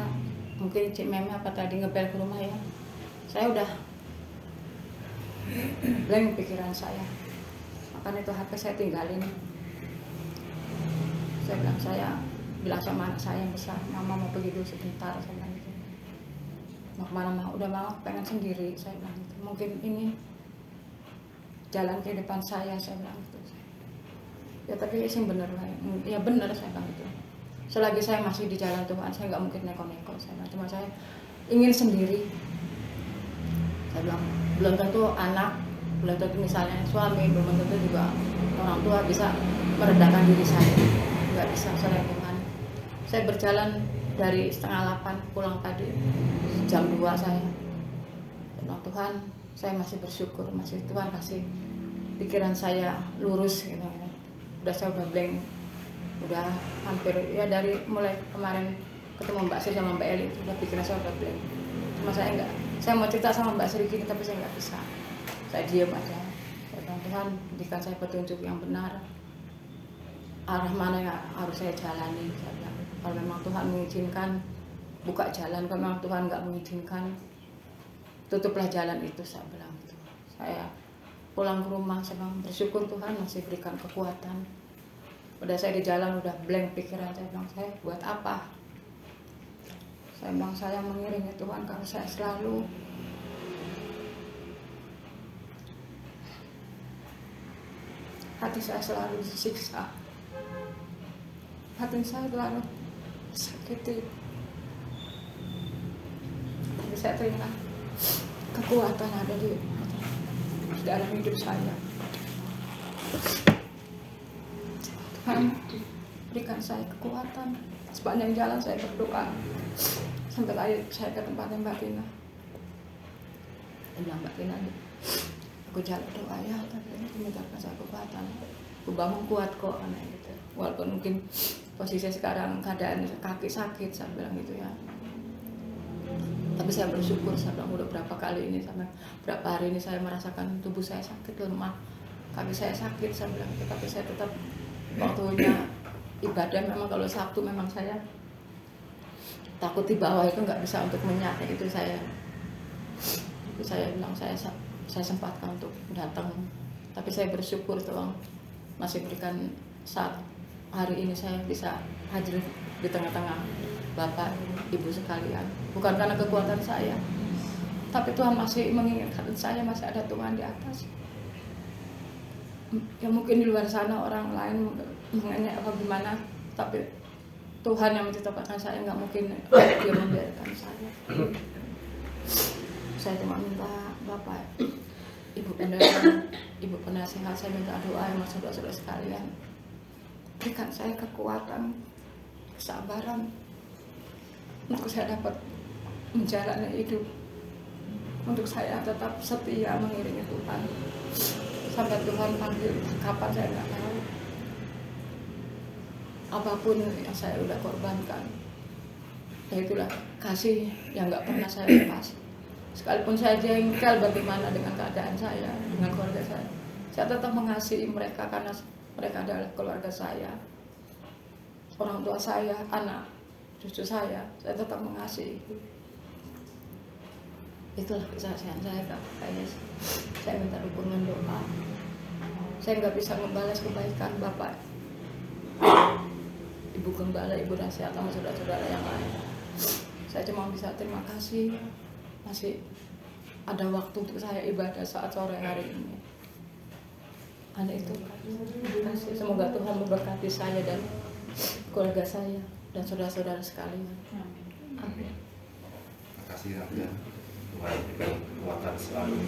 mungkin Cik Meme tadi ngebel ke rumah ya, saya udah blank pikiran saya, makanya itu HP saya tinggalin. Saya bilang sama anak saya yang besar, mama mau pergi dulu sebentar, saya bilang gitu. Mau kemana mau? Udah mau, pengen sendiri, saya bilang gitu. Mungkin ini jalan kehidupan saya bilang gitu. Ya tapi sih bener lah, ya bener saya bilang gitu. Selagi saya masih di jalan Tuhan, saya nggak mungkin neko-neko, saya bilang. Cuma saya ingin sendiri. Saya bilang, belum tentu anak, belum tentu misalnya suami, belum tentu juga orang tua bisa meredakan diri saya. Nggak bisa, selain Tuhan. Saya berjalan dari 7:30 pulang tadi, jam 2 saya. Dan Tuhan, saya masih bersyukur, masih Tuhan kasih pikiran saya lurus gitu. Saya udah blank, udah hampir ya dari mulai kemarin ketemu Mbak Sri sama Mbak Eli, udah pikiran saya udah blank. Cuma saya mau cerita sama Mbak Sri gini, tapi saya nggak bisa. Saya diam aja. Saya bilang, Tuhan, berikan saya petunjuk yang benar. Arah mana yang harus saya jalani, saya bilang. Kalau memang Tuhan mengizinkan, buka jalan. Kalau memang Tuhan nggak mengizinkan, tutuplah jalan itu, saya bilang gitu. Saya pulang ke rumah, saya bilang, bersyukur Tuhan masih berikan kekuatan. Udah saya di jalan, udah blank pikiran, saya bilang, saya buat apa? Saya bilang, saya mengiringi Tuhan kalau saya selalu hati saya selalu disiksa. Hati saya selalu sakiti. Tapi saya terima kekuatan ada di dalam hidup saya. Tuhan, berikan saya kekuatan. Sepanjang jalan saya berdoa sampai tadi saya ke tempatnya Mbak Tina. Dia bilang, Mbak Tina, aku jalan doa ya, tapi mintakan saya kekuatan. Aku bangun kuat kok, anak gitu. Walaupun mungkin posisi sekarang keadaan kaki sakit, saya bilang gitu ya. Tapi saya bersyukur, saya bilang udah berapa kali ini, sampai berapa hari ini saya merasakan tubuh saya sakit, lemah, kaki saya sakit, saya bilang, tapi saya tetap waktunya ibadah. Memang kalau Sabtu memang saya takut di bawah itu nggak bisa untuk menyatu, itu saya bilang saya sempatkan untuk datang. Tapi saya bersyukur Tuhan masih berikan saat hari ini saya bisa hadir di tengah-tengah Bapak Ibu sekalian. Bukan karena kekuatan saya, tapi Tuhan masih mengingatkan saya masih ada Tuhan di atas. Ya mungkin di luar sana orang lain mengenai apa gimana, tapi Tuhan yang menetapkan saya, nggak mungkin Dia membiarkan saya. Saya cuma minta Bapak Ibu pendeta, Ibu penasehat, saya minta doa sama saudara-saudara sekalian, berikan saya kekuatan, kesabaran untuk saya dapat menjalani hidup, untuk saya tetap setia mengiringi Tuhan sampai Tuhan panggil kapan saya nggak tahu. Apapun yang saya udah korbankan, ya itulah kasih yang nggak pernah saya lepas. Sekalipun saya jengkel bagaimana dengan keadaan saya, dengan keluarga saya tetap mengasihi mereka karena mereka adalah keluarga saya, orang tua saya, anak cucu saya tetap mengasihi. Itulah kesaksian saya, kayaknya saya minta dukungan doa. Saya nggak bisa membalas kebaikan Bapak Ibu Gembala, Ibu Nasihat, sama saudara-saudara yang lain. Saya cuma bisa terima kasih masih ada waktu untuk saya ibadah saat sore hari ini. Hanya itu. Terima kasih. Semoga Tuhan memberkati saya dan keluarga saya dan saudara-saudara sekalian. Amin. Terima kasih Nadia. Tuhan berikan kekuatan selalu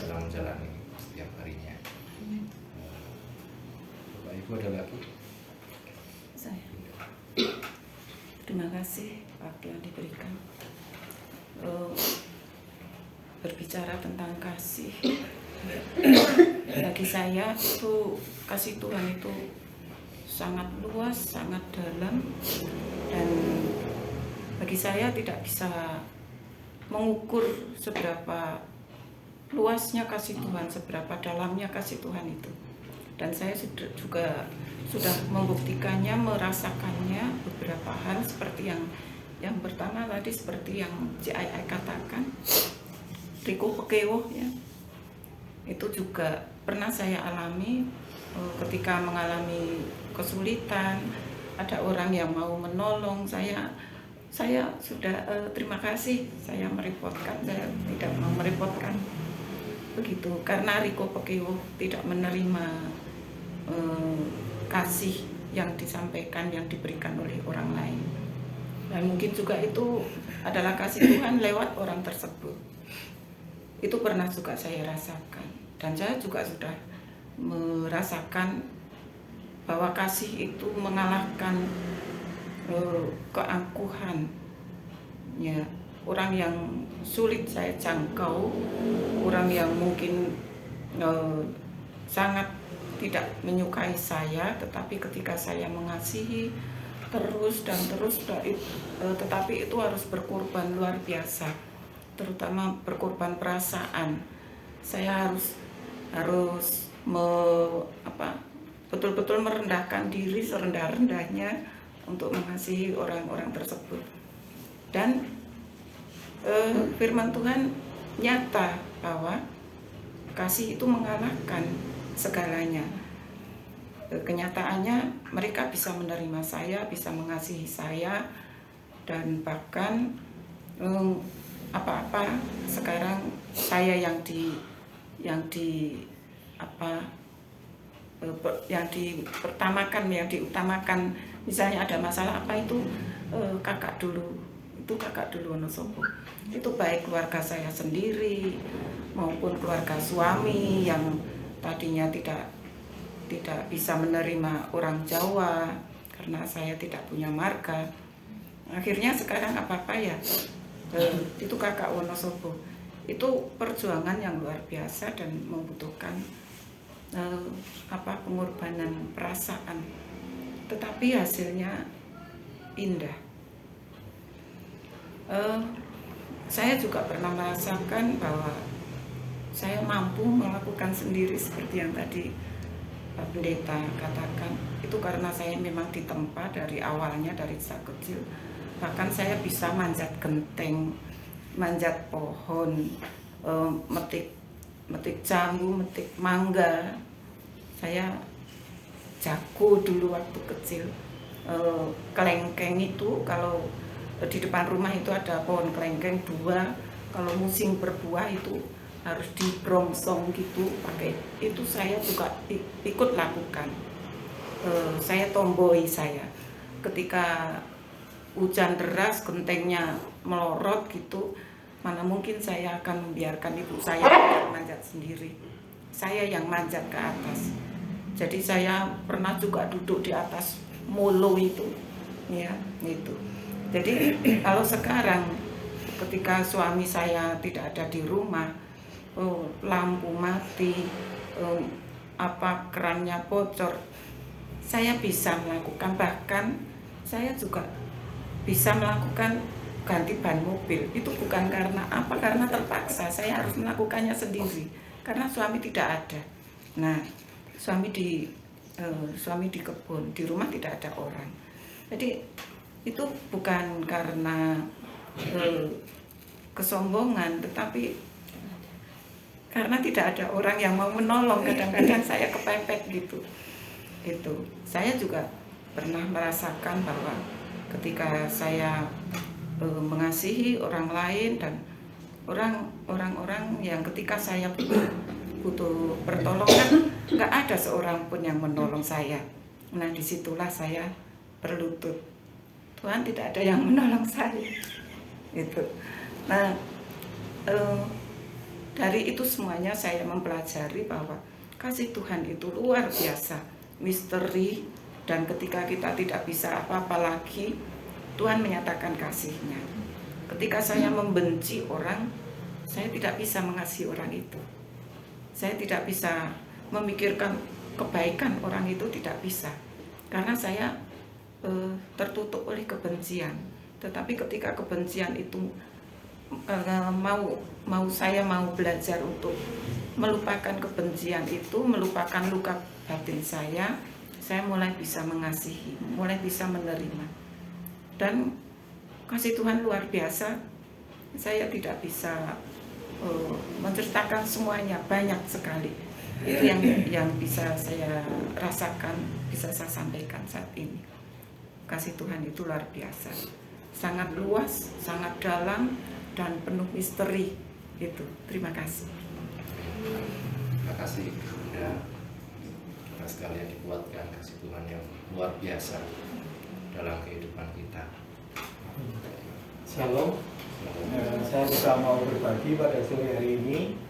dalam menjalani setiap harinya. Bapak Ibu ada lagi? Saya. Terima kasih waktu yang diberikan. Berbicara tentang kasih, bagi saya itu kasih Tuhan itu sangat luas, sangat dalam, dan bagi saya tidak bisa mengukur seberapa luasnya kasih Tuhan, seberapa dalamnya kasih Tuhan itu. Dan saya juga sudah membuktikannya, merasakannya beberapa hal seperti yang pertama tadi, seperti yang CII katakan, Riko Pekewo ya. Itu juga pernah saya alami ketika mengalami kesulitan, ada orang yang mau menolong saya sudah terima kasih, saya merepotkan, saya tidak mau merepotkan begitu, karena Riko Pekewo tidak menerima kasih yang disampaikan, yang diberikan oleh orang lain. Dan mungkin juga itu adalah kasih Tuhan lewat orang tersebut. Itu pernah juga saya rasakan. Dan saya juga sudah merasakan bahwa kasih itu mengalahkan keangkuhan. Ya, orang yang sulit saya jangkau, orang yang mungkin sangat tidak menyukai saya, tetapi ketika saya mengasihi terus dan terus, tetapi itu harus berkorban luar biasa, terutama berkorban perasaan. Saya harus betul-betul merendahkan diri serendah-rendahnya untuk mengasihi orang-orang tersebut. Dan firman Tuhan nyata bahwa kasih itu mengalahkan segalanya. Kenyataannya mereka bisa menerima saya, bisa mengasihi saya, dan bahkan apa-apa sekarang saya yang dipertamakan, yang diutamakan. Misalnya ada masalah apa, itu kakak dulu Wonosobo. Itu baik keluarga saya sendiri maupun keluarga suami yang tadinya tidak bisa menerima orang Jawa karena saya tidak punya marga. Akhirnya sekarang apa-apa ya itu kakak Wonosobo. Itu perjuangan yang luar biasa dan membutuhkan pengorbanan perasaan. Tetapi hasilnya indah. saya juga pernah merasakan bahwa saya mampu melakukan sendiri seperti yang tadi Pak Pendeta katakan. Itu karena saya memang ditempa dari awalnya, dari sejak kecil. Bahkan saya bisa manjat genteng, manjat pohon, metik jambu, metik mangga. Saya jago dulu waktu kecil. Kelengkeng itu, kalau di depan rumah itu ada pohon kelengkeng 2, kalau musim berbuah itu harus dibrongsong gitu pakai itu, saya juga ikut lakukan. Saya tomboy saya ketika hujan deras gentengnya melorot gitu, mana mungkin saya akan membiarkan ibu saya manjat sendiri, saya yang manjat ke atas. Jadi saya pernah juga duduk di atas molo itu ya, itu. Jadi kalau sekarang ketika suami saya tidak ada di rumah, lampu mati, kerannya bocor, saya bisa melakukan, bahkan saya juga bisa melakukan ganti ban mobil. Itu bukan karena apa, karena terpaksa saya harus melakukannya sendiri karena suami tidak ada. Nah, suami di kebun, di rumah tidak ada orang. Jadi itu bukan karena kesombongan, tetapi karena tidak ada orang yang mau menolong. Kadang-kadang saya kepepet gitu. Itu saya juga pernah merasakan bahwa ketika saya mengasihi orang lain dan orang-orang yang ketika saya butuh pertolongan, nggak ada seorang pun yang menolong saya. Nah, disitulah saya berlutut. Tuhan, tidak ada yang menolong saya. Itu. Nah, dari itu semuanya saya mempelajari bahwa kasih Tuhan itu luar biasa, misteri, dan ketika kita tidak bisa apa-apa lagi, Tuhan menyatakan kasih-Nya. Ketika saya membenci orang, saya tidak bisa mengasihi orang itu. Saya tidak bisa memikirkan kebaikan orang itu, tidak bisa. Karena saya tertutup oleh kebencian. Tetapi ketika kebencian itu saya mau belajar untuk melupakan kebencian itu, melupakan luka batin saya mulai bisa mengasihi, mulai bisa menerima. Dan kasih Tuhan luar biasa. Saya tidak bisa menceritakan semuanya, banyak sekali. Itu yang bisa saya rasakan, bisa saya sampaikan saat ini. Kasih Tuhan itu luar biasa, sangat luas, sangat dalam, dan penuh misteri. Itu. Terima kasih. Terima kasih Bunda. Kita sekalian dikuatkan kasih Tuhan yang luar biasa dalam kehidupan kita. Shalom. Saya juga mau berbagi pada sore hari ini.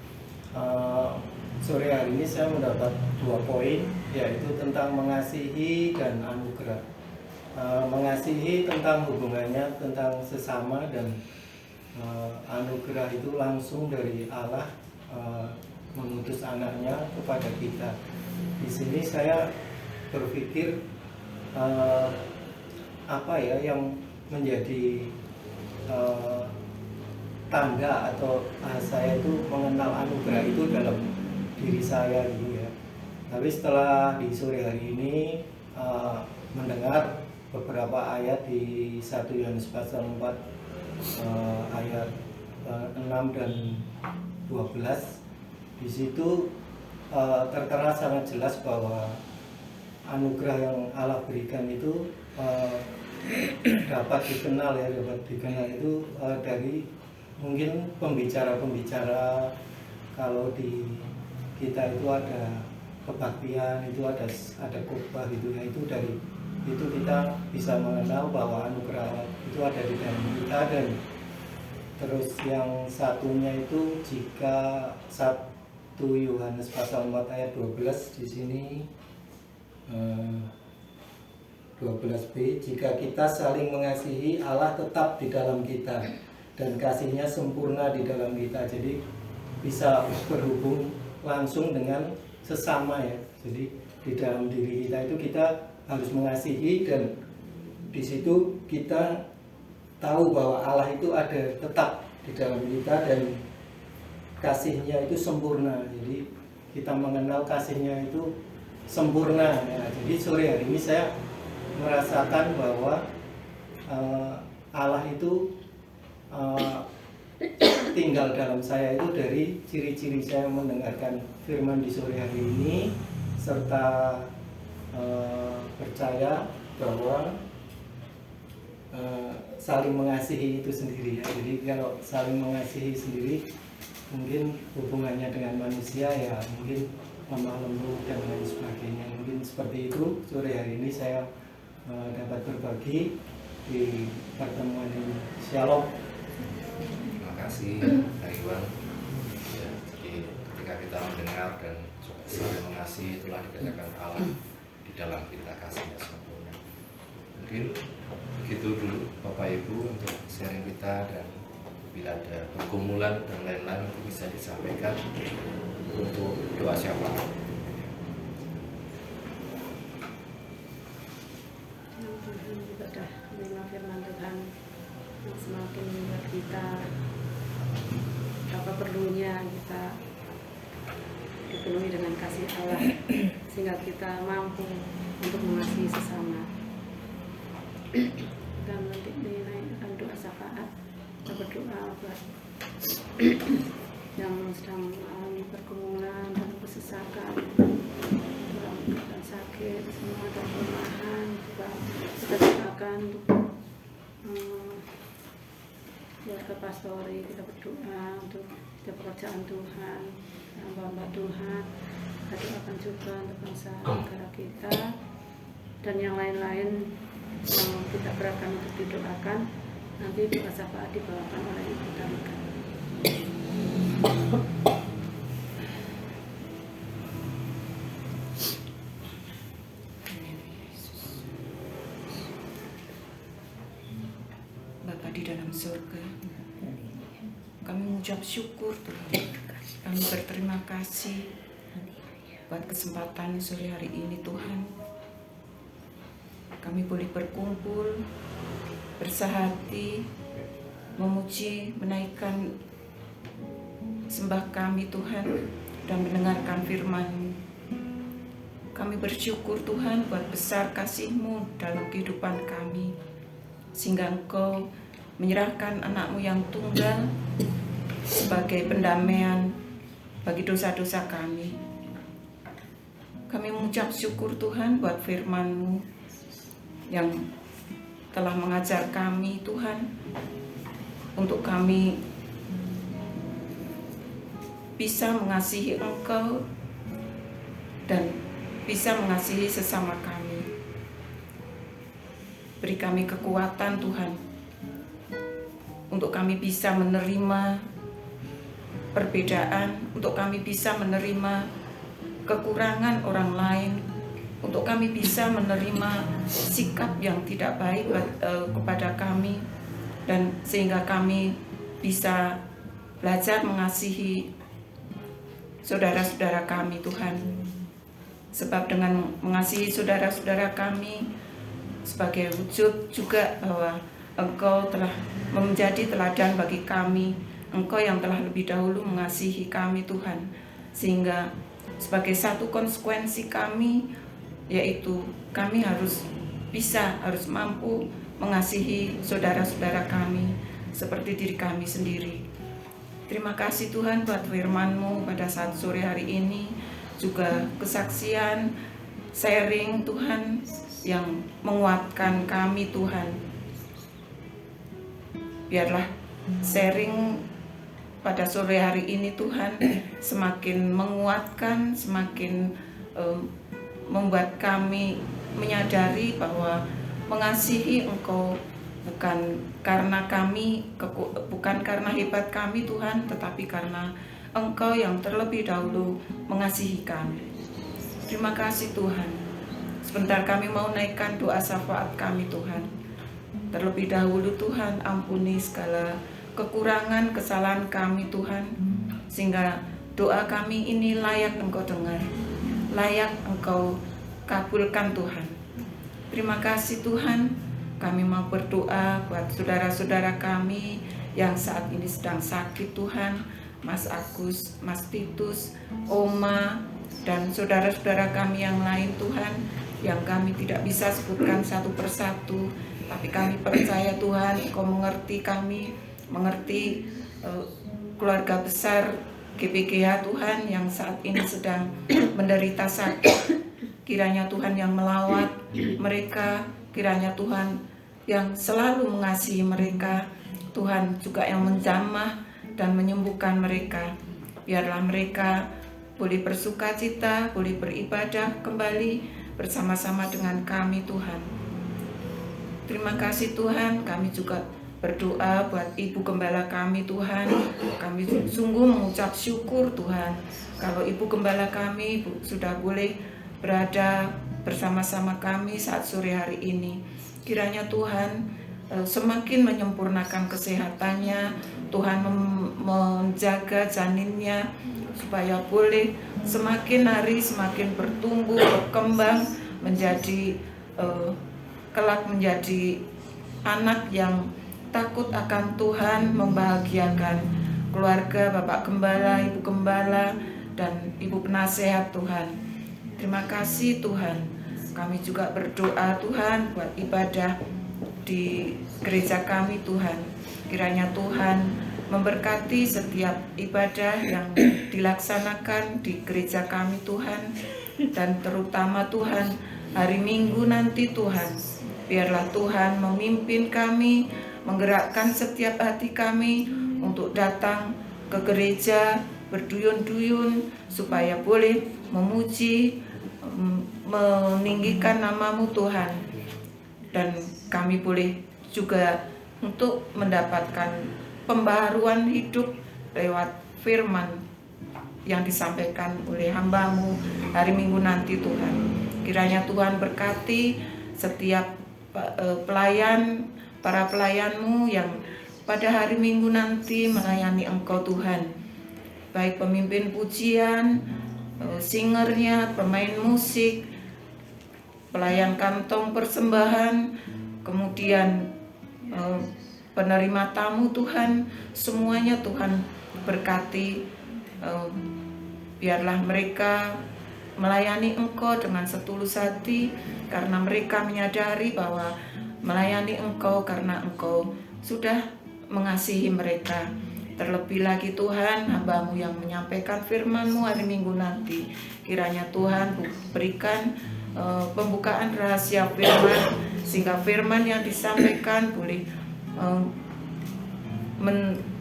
Sore hari ini saya mendapat 2 poin, yaitu tentang mengasihi dan anugerah. Mengasihi tentang hubungannya, tentang sesama, dan anugerah itu langsung dari Allah mengutus anaknya kepada kita. Di sini saya berpikir apa ya yang menjadi tanda atau saya itu mengenal anugerah itu dalam diri saya gitu ya. Tapi setelah di sore hari ini mendengar beberapa ayat di 1 Yohanes pasal 4 ayat 6 dan 12, di situ tertera sangat jelas bahwa anugerah yang Allah berikan itu dapat dikenal itu dari mungkin pembicara-pembicara. Kalau di kita itu ada kebaktian, itu ada khotbah gitu ya, itu dari itu kita bisa mengenal bahwa anugerah itu ada di dalam kita. Dan terus yang satunya itu jika 1 Yohanes pasal 4 ayat 12 di sini 12b, jika kita saling mengasihi, Allah tetap di dalam kita dan kasihnya sempurna di dalam kita. Jadi bisa berhubung langsung dengan sesama ya. Jadi di dalam diri kita itu kita harus mengasihi, dan di situ kita tahu bahwa Allah itu ada tetap di dalam kita dan kasihnya itu sempurna. Jadi kita mengenal kasihnya itu sempurna. Ya, jadi sore hari ini saya merasakan bahwa Allah itu tinggal dalam saya itu dari ciri-ciri saya mendengarkan firman di sore hari ini, serta percaya bahwa saling mengasihi itu sendiri ya. Jadi kalau saling mengasihi sendiri, mungkin hubungannya dengan manusia ya mungkin lemah lembut dan lain sebagainya. Mungkin seperti itu sore hari ini saya dapat berbagi di pertemuan ini. Shalom. Terima kasih Pak Iwan. Ya, jadi ketika kita mendengar dan saling mengasihi, itulah dikatakan Allah di dalam kita kasihnya sempurna. Mungkin begitu dulu Bapak Ibu untuk sharing kita, dan bila ada pergumulan dan lain-lain itu bisa disampaikan untuk doa syafaat. Tuhan kita sudah menerima firman Tuhan yang semakin membuat kita apa perlunya kita dipenuhi dengan kasih Allah, sehingga kita mampu untuk mengasihi sesama. Dan nanti dinaikkan doa syafaat, kita berdoa buat yang sedang mengalami pergumulan dan kesesakan, dan sakit, semua dan kelemahan, juga kita doakan untuk keluarga pastori. Kita berdoa untuk setiap pekerjaan Tuhan, hamba-hamba Tuhan. Kita doakan juga untuk bangsa negara kita dan yang lain-lain yang kita berahkan untuk didoakan. Nanti doa syafaat dibawakan oleh Ibu Tarika. Bapa di dalam surga, kami mengucap syukur Tuhan. Kami berterima kasih buat kesempatan sore hari ini Tuhan. Kami boleh berkumpul, bersahati, memuji, menaikkan sembah kami Tuhan, dan mendengarkan firman-Mu. Kami bersyukur Tuhan buat besar kasih-Mu dalam kehidupan kami, sehingga Engkau menyerahkan anak-Mu yang tunggal sebagai pendamaian bagi dosa-dosa kami. Kami mengucap syukur Tuhan buat firman-Mu yang telah mengajar kami Tuhan, untuk kami bisa mengasihi Engkau dan bisa mengasihi sesama kami. Beri kami kekuatan Tuhan, untuk kami bisa menerima perbedaan, untuk kami bisa menerima kekurangan orang lain, untuk kami bisa menerima sikap yang tidak baik kepada kami, dan sehingga kami bisa belajar mengasihi saudara-saudara kami Tuhan. Sebab dengan mengasihi saudara-saudara kami sebagai wujud juga bahwa Engkau telah menjadi teladan bagi kami. Engkau yang telah lebih dahulu mengasihi kami Tuhan, sehingga sebagai satu konsekuensi kami, yaitu kami harus mampu mengasihi saudara-saudara kami seperti diri kami sendiri. Terima kasih Tuhan buat firman-Mu pada saat sore hari ini, juga kesaksian, sharing Tuhan yang menguatkan kami Tuhan. Biarlah sharing pada sore hari ini Tuhan semakin menguatkan, semakin membuat kami menyadari bahwa mengasihi Engkau bukan karena hebat kami Tuhan, tetapi karena Engkau yang terlebih dahulu mengasihi kami. Terima kasih Tuhan. Sebentar kami mau naikkan doa syafaat kami Tuhan. Terlebih dahulu Tuhan, ampuni segala kekurangan, kesalahan kami Tuhan, sehingga doa kami ini layak Engkau dengar, layak Engkau kabulkan Tuhan. Terima kasih Tuhan. Kami mau berdoa buat saudara-saudara kami yang saat ini sedang sakit Tuhan, Mas Agus, Mas Titus, Oma, dan saudara-saudara kami yang lain Tuhan, yang kami tidak bisa sebutkan satu persatu, tapi kami percaya Tuhan Engkau mengerti kami, mengerti keluarga besar GPGH Tuhan yang saat ini sedang menderita sakit. Kiranya Tuhan yang melawat mereka, kiranya Tuhan yang selalu mengasihi mereka, Tuhan juga yang menjamah dan menyembuhkan mereka. Biarlah mereka boleh bersukacita, boleh beribadah kembali bersama-sama dengan kami Tuhan. Terima kasih Tuhan, kami juga berdoa buat Ibu Gembala kami Tuhan. Kami sungguh mengucap syukur Tuhan, kalau Ibu Gembala kami sudah boleh berada bersama-sama kami saat sore hari ini. Kiranya Tuhan semakin menyempurnakan kesehatannya, Tuhan menjaga janinnya supaya boleh semakin hari semakin bertumbuh, berkembang menjadi kelak menjadi anak yang takut akan Tuhan, membahagiakan keluarga Bapak Gembala, Ibu Gembala, dan Ibu Penasehat Tuhan. Terima kasih Tuhan. Kami juga berdoa Tuhan buat ibadah di gereja kami Tuhan. Kiranya Tuhan memberkati setiap ibadah yang dilaksanakan di gereja kami Tuhan. Dan terutama Tuhan hari Minggu nanti Tuhan, biarlah Tuhan memimpin kami, menggerakkan setiap hati kami untuk datang ke gereja berduyun-duyun supaya boleh memuji, meninggikan nama-Mu Tuhan, dan kami boleh juga untuk mendapatkan pembaharuan hidup lewat firman yang disampaikan oleh hamba-Mu hari Minggu nanti Tuhan. Kiranya Tuhan berkati setiap pelayan, para pelayan-Mu yang pada hari Minggu nanti melayani Engkau Tuhan, baik pemimpin pujian, singernya, pemain musik, pelayan kantong persembahan, kemudian penerima tamu Tuhan, semuanya Tuhan berkati. Biarlah mereka melayani Engkau dengan setulus hati, karena mereka menyadari bahwa melayani Engkau karena Engkau sudah mengasihi mereka. Terlebih lagi Tuhan, hamba-Mu yang menyampaikan firman-Mu hari Minggu nanti, kiranya Tuhan berikan pembukaan rahasia firman, sehingga firman yang disampaikan boleh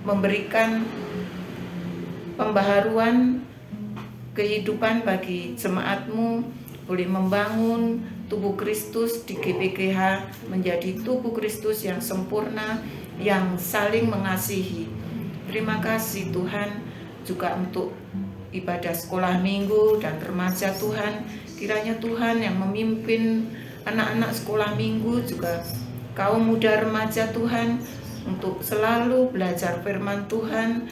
memberikan pembaharuan kehidupan bagi jemaat-Mu, boleh membangun tubuh Kristus di GPGH menjadi tubuh Kristus yang sempurna, yang saling mengasihi. Terima kasih Tuhan juga untuk ibadah sekolah minggu dan remaja Tuhan. Kiranya Tuhan yang memimpin anak-anak sekolah minggu, juga kaum muda remaja Tuhan, untuk selalu belajar firman Tuhan,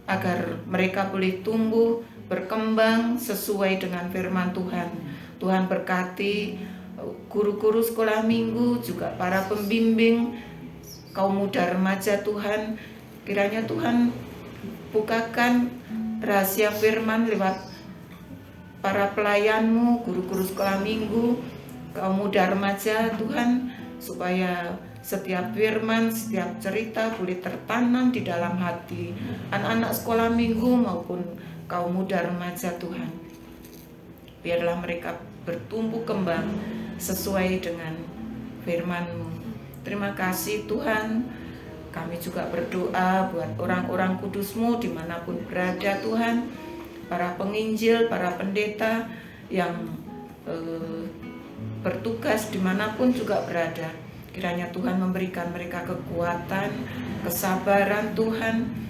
agar mereka boleh tumbuh, berkembang sesuai dengan firman Tuhan. Tuhan berkati guru-guru sekolah minggu, juga para pembimbing kaum muda remaja Tuhan. Kiranya Tuhan bukakan rahasia firman lewat para pelayan-Mu, guru-guru sekolah minggu, kaum muda remaja Tuhan, supaya setiap firman, setiap cerita boleh tertanam di dalam hati anak-anak sekolah minggu maupun kaum muda remaja Tuhan. Biarlah mereka bertumbuh kembang sesuai dengan firman-Mu. Terima kasih Tuhan. Kami juga berdoa buat orang-orang kudus-Mu dimanapun berada Tuhan, para penginjil, para pendeta yang bertugas dimanapun juga berada. Kiranya Tuhan memberikan mereka kekuatan, kesabaran Tuhan.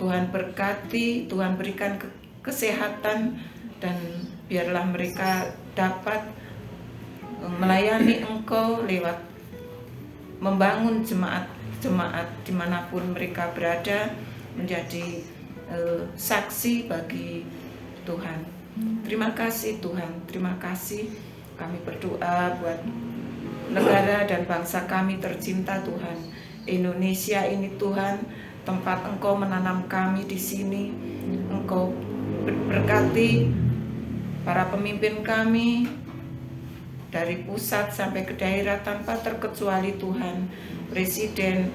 Tuhan berkati, Tuhan berikan kesehatan, dan biarlah mereka dapat melayani Engkau lewat membangun jemaat dimanapun mereka berada, menjadi saksi bagi Tuhan. Terima kasih Tuhan, terima kasih. Kami berdoa buat negara dan bangsa kami tercinta Tuhan. Indonesia ini Tuhan, tempat Engkau menanam kami di sini. Engkau berkati para pemimpin kami dari pusat sampai ke daerah tanpa terkecuali Tuhan. Presiden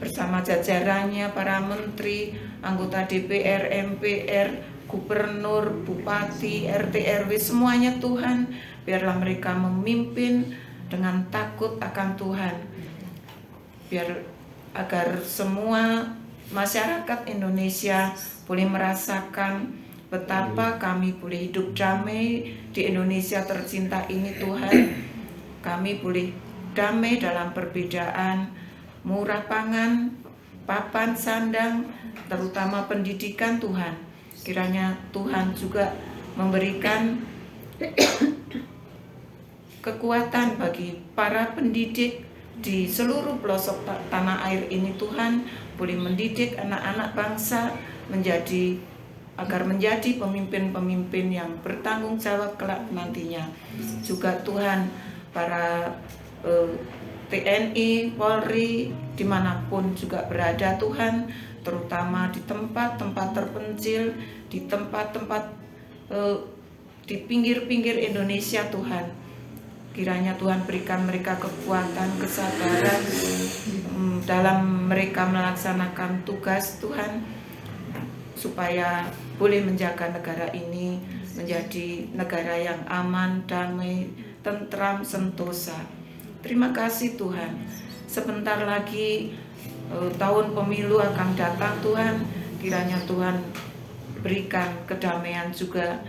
bersama jajarannya, para menteri, anggota DPR, MPR, gubernur, bupati, RT, RW, semuanya Tuhan, biarlah mereka memimpin dengan takut akan Tuhan. Agar semua masyarakat Indonesia boleh merasakan betapa kami boleh hidup damai di Indonesia tercinta ini Tuhan. Kami boleh damai dalam perbedaan, murah pangan, papan sandang, terutama pendidikan Tuhan. Kiranya Tuhan juga memberikan kekuatan bagi para pendidik di seluruh pelosok tanah air ini Tuhan, boleh mendidik anak-anak bangsa agar menjadi pemimpin-pemimpin yang bertanggung jawab kelak nantinya. Juga Tuhan, para TNI, Polri, dimanapun juga berada Tuhan, terutama di tempat-tempat terpencil, di tempat-tempat di pinggir-pinggir Indonesia Tuhan. Kiranya Tuhan berikan mereka kekuatan, kesabaran dalam mereka melaksanakan tugas Tuhan, supaya boleh menjaga negara ini menjadi negara yang aman, damai, tentram, sentosa. Terima kasih Tuhan. Sebentar lagi tahun pemilu akan datang Tuhan. Kiranya Tuhan berikan kedamaian juga,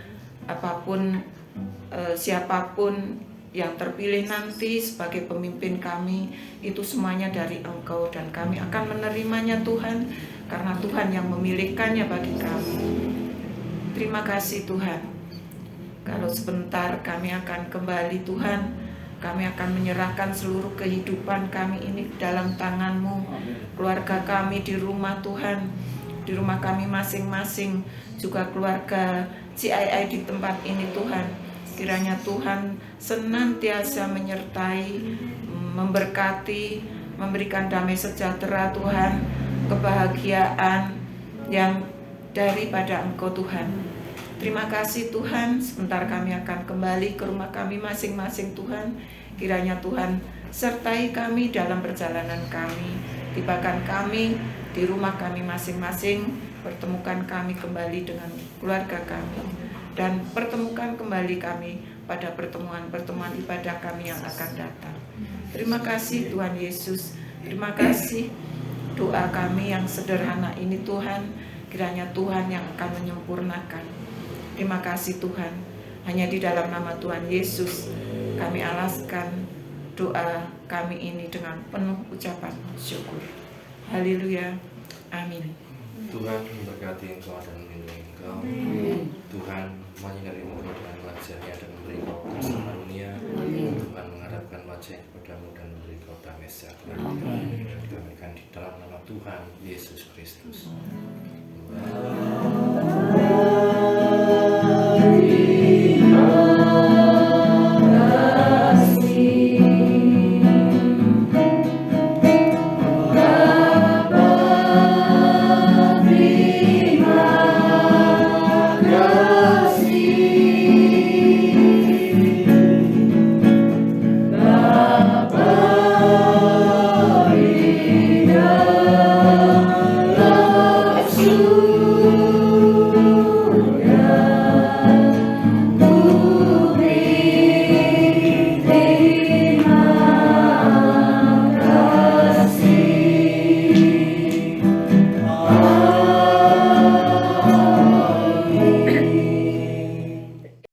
apapun siapapun yang terpilih nanti sebagai pemimpin kami, itu semuanya dari Engkau dan kami akan menerimanya Tuhan, karena Tuhan yang memilihkannya bagi kami. Terima kasih Tuhan. Kalau sebentar kami akan kembali Tuhan, kami akan menyerahkan seluruh kehidupan kami ini dalam tangan-Mu. Keluarga kami di rumah Tuhan, di rumah kami masing-masing, juga keluarga CII di tempat ini Tuhan. Kiranya Tuhan senantiasa menyertai, memberkati, memberikan damai sejahtera Tuhan, kebahagiaan yang daripada Engkau Tuhan. Terima kasih Tuhan. Sebentar kami akan kembali ke rumah kami masing-masing Tuhan. Kiranya Tuhan sertai kami dalam perjalanan kami, tibakan kami di rumah kami masing-masing, pertemukan kami kembali dengan keluarga kami, dan pertemukan kembali kami pada pertemuan-pertemuan ibadah kami yang akan datang. Terima kasih Tuhan Yesus. Terima kasih doa kami yang sederhana ini Tuhan, kiranya Tuhan yang akan menyempurnakan. Terima kasih Tuhan. Hanya di dalam nama Tuhan Yesus kami alaskan doa kami ini dengan penuh ucapan syukur. Haleluya. Amin. Tuhan memberkati engkau dan melindungi engkau. Tuhan menyinari engkau dengan wajah-Nya dan memberi engkau kasih karunia. Tuhan menghadapkan wajah kepadamu dan memberi engkau damai sejahtera. Dan kami akan di dalam nama Tuhan Yesus Kristus. God.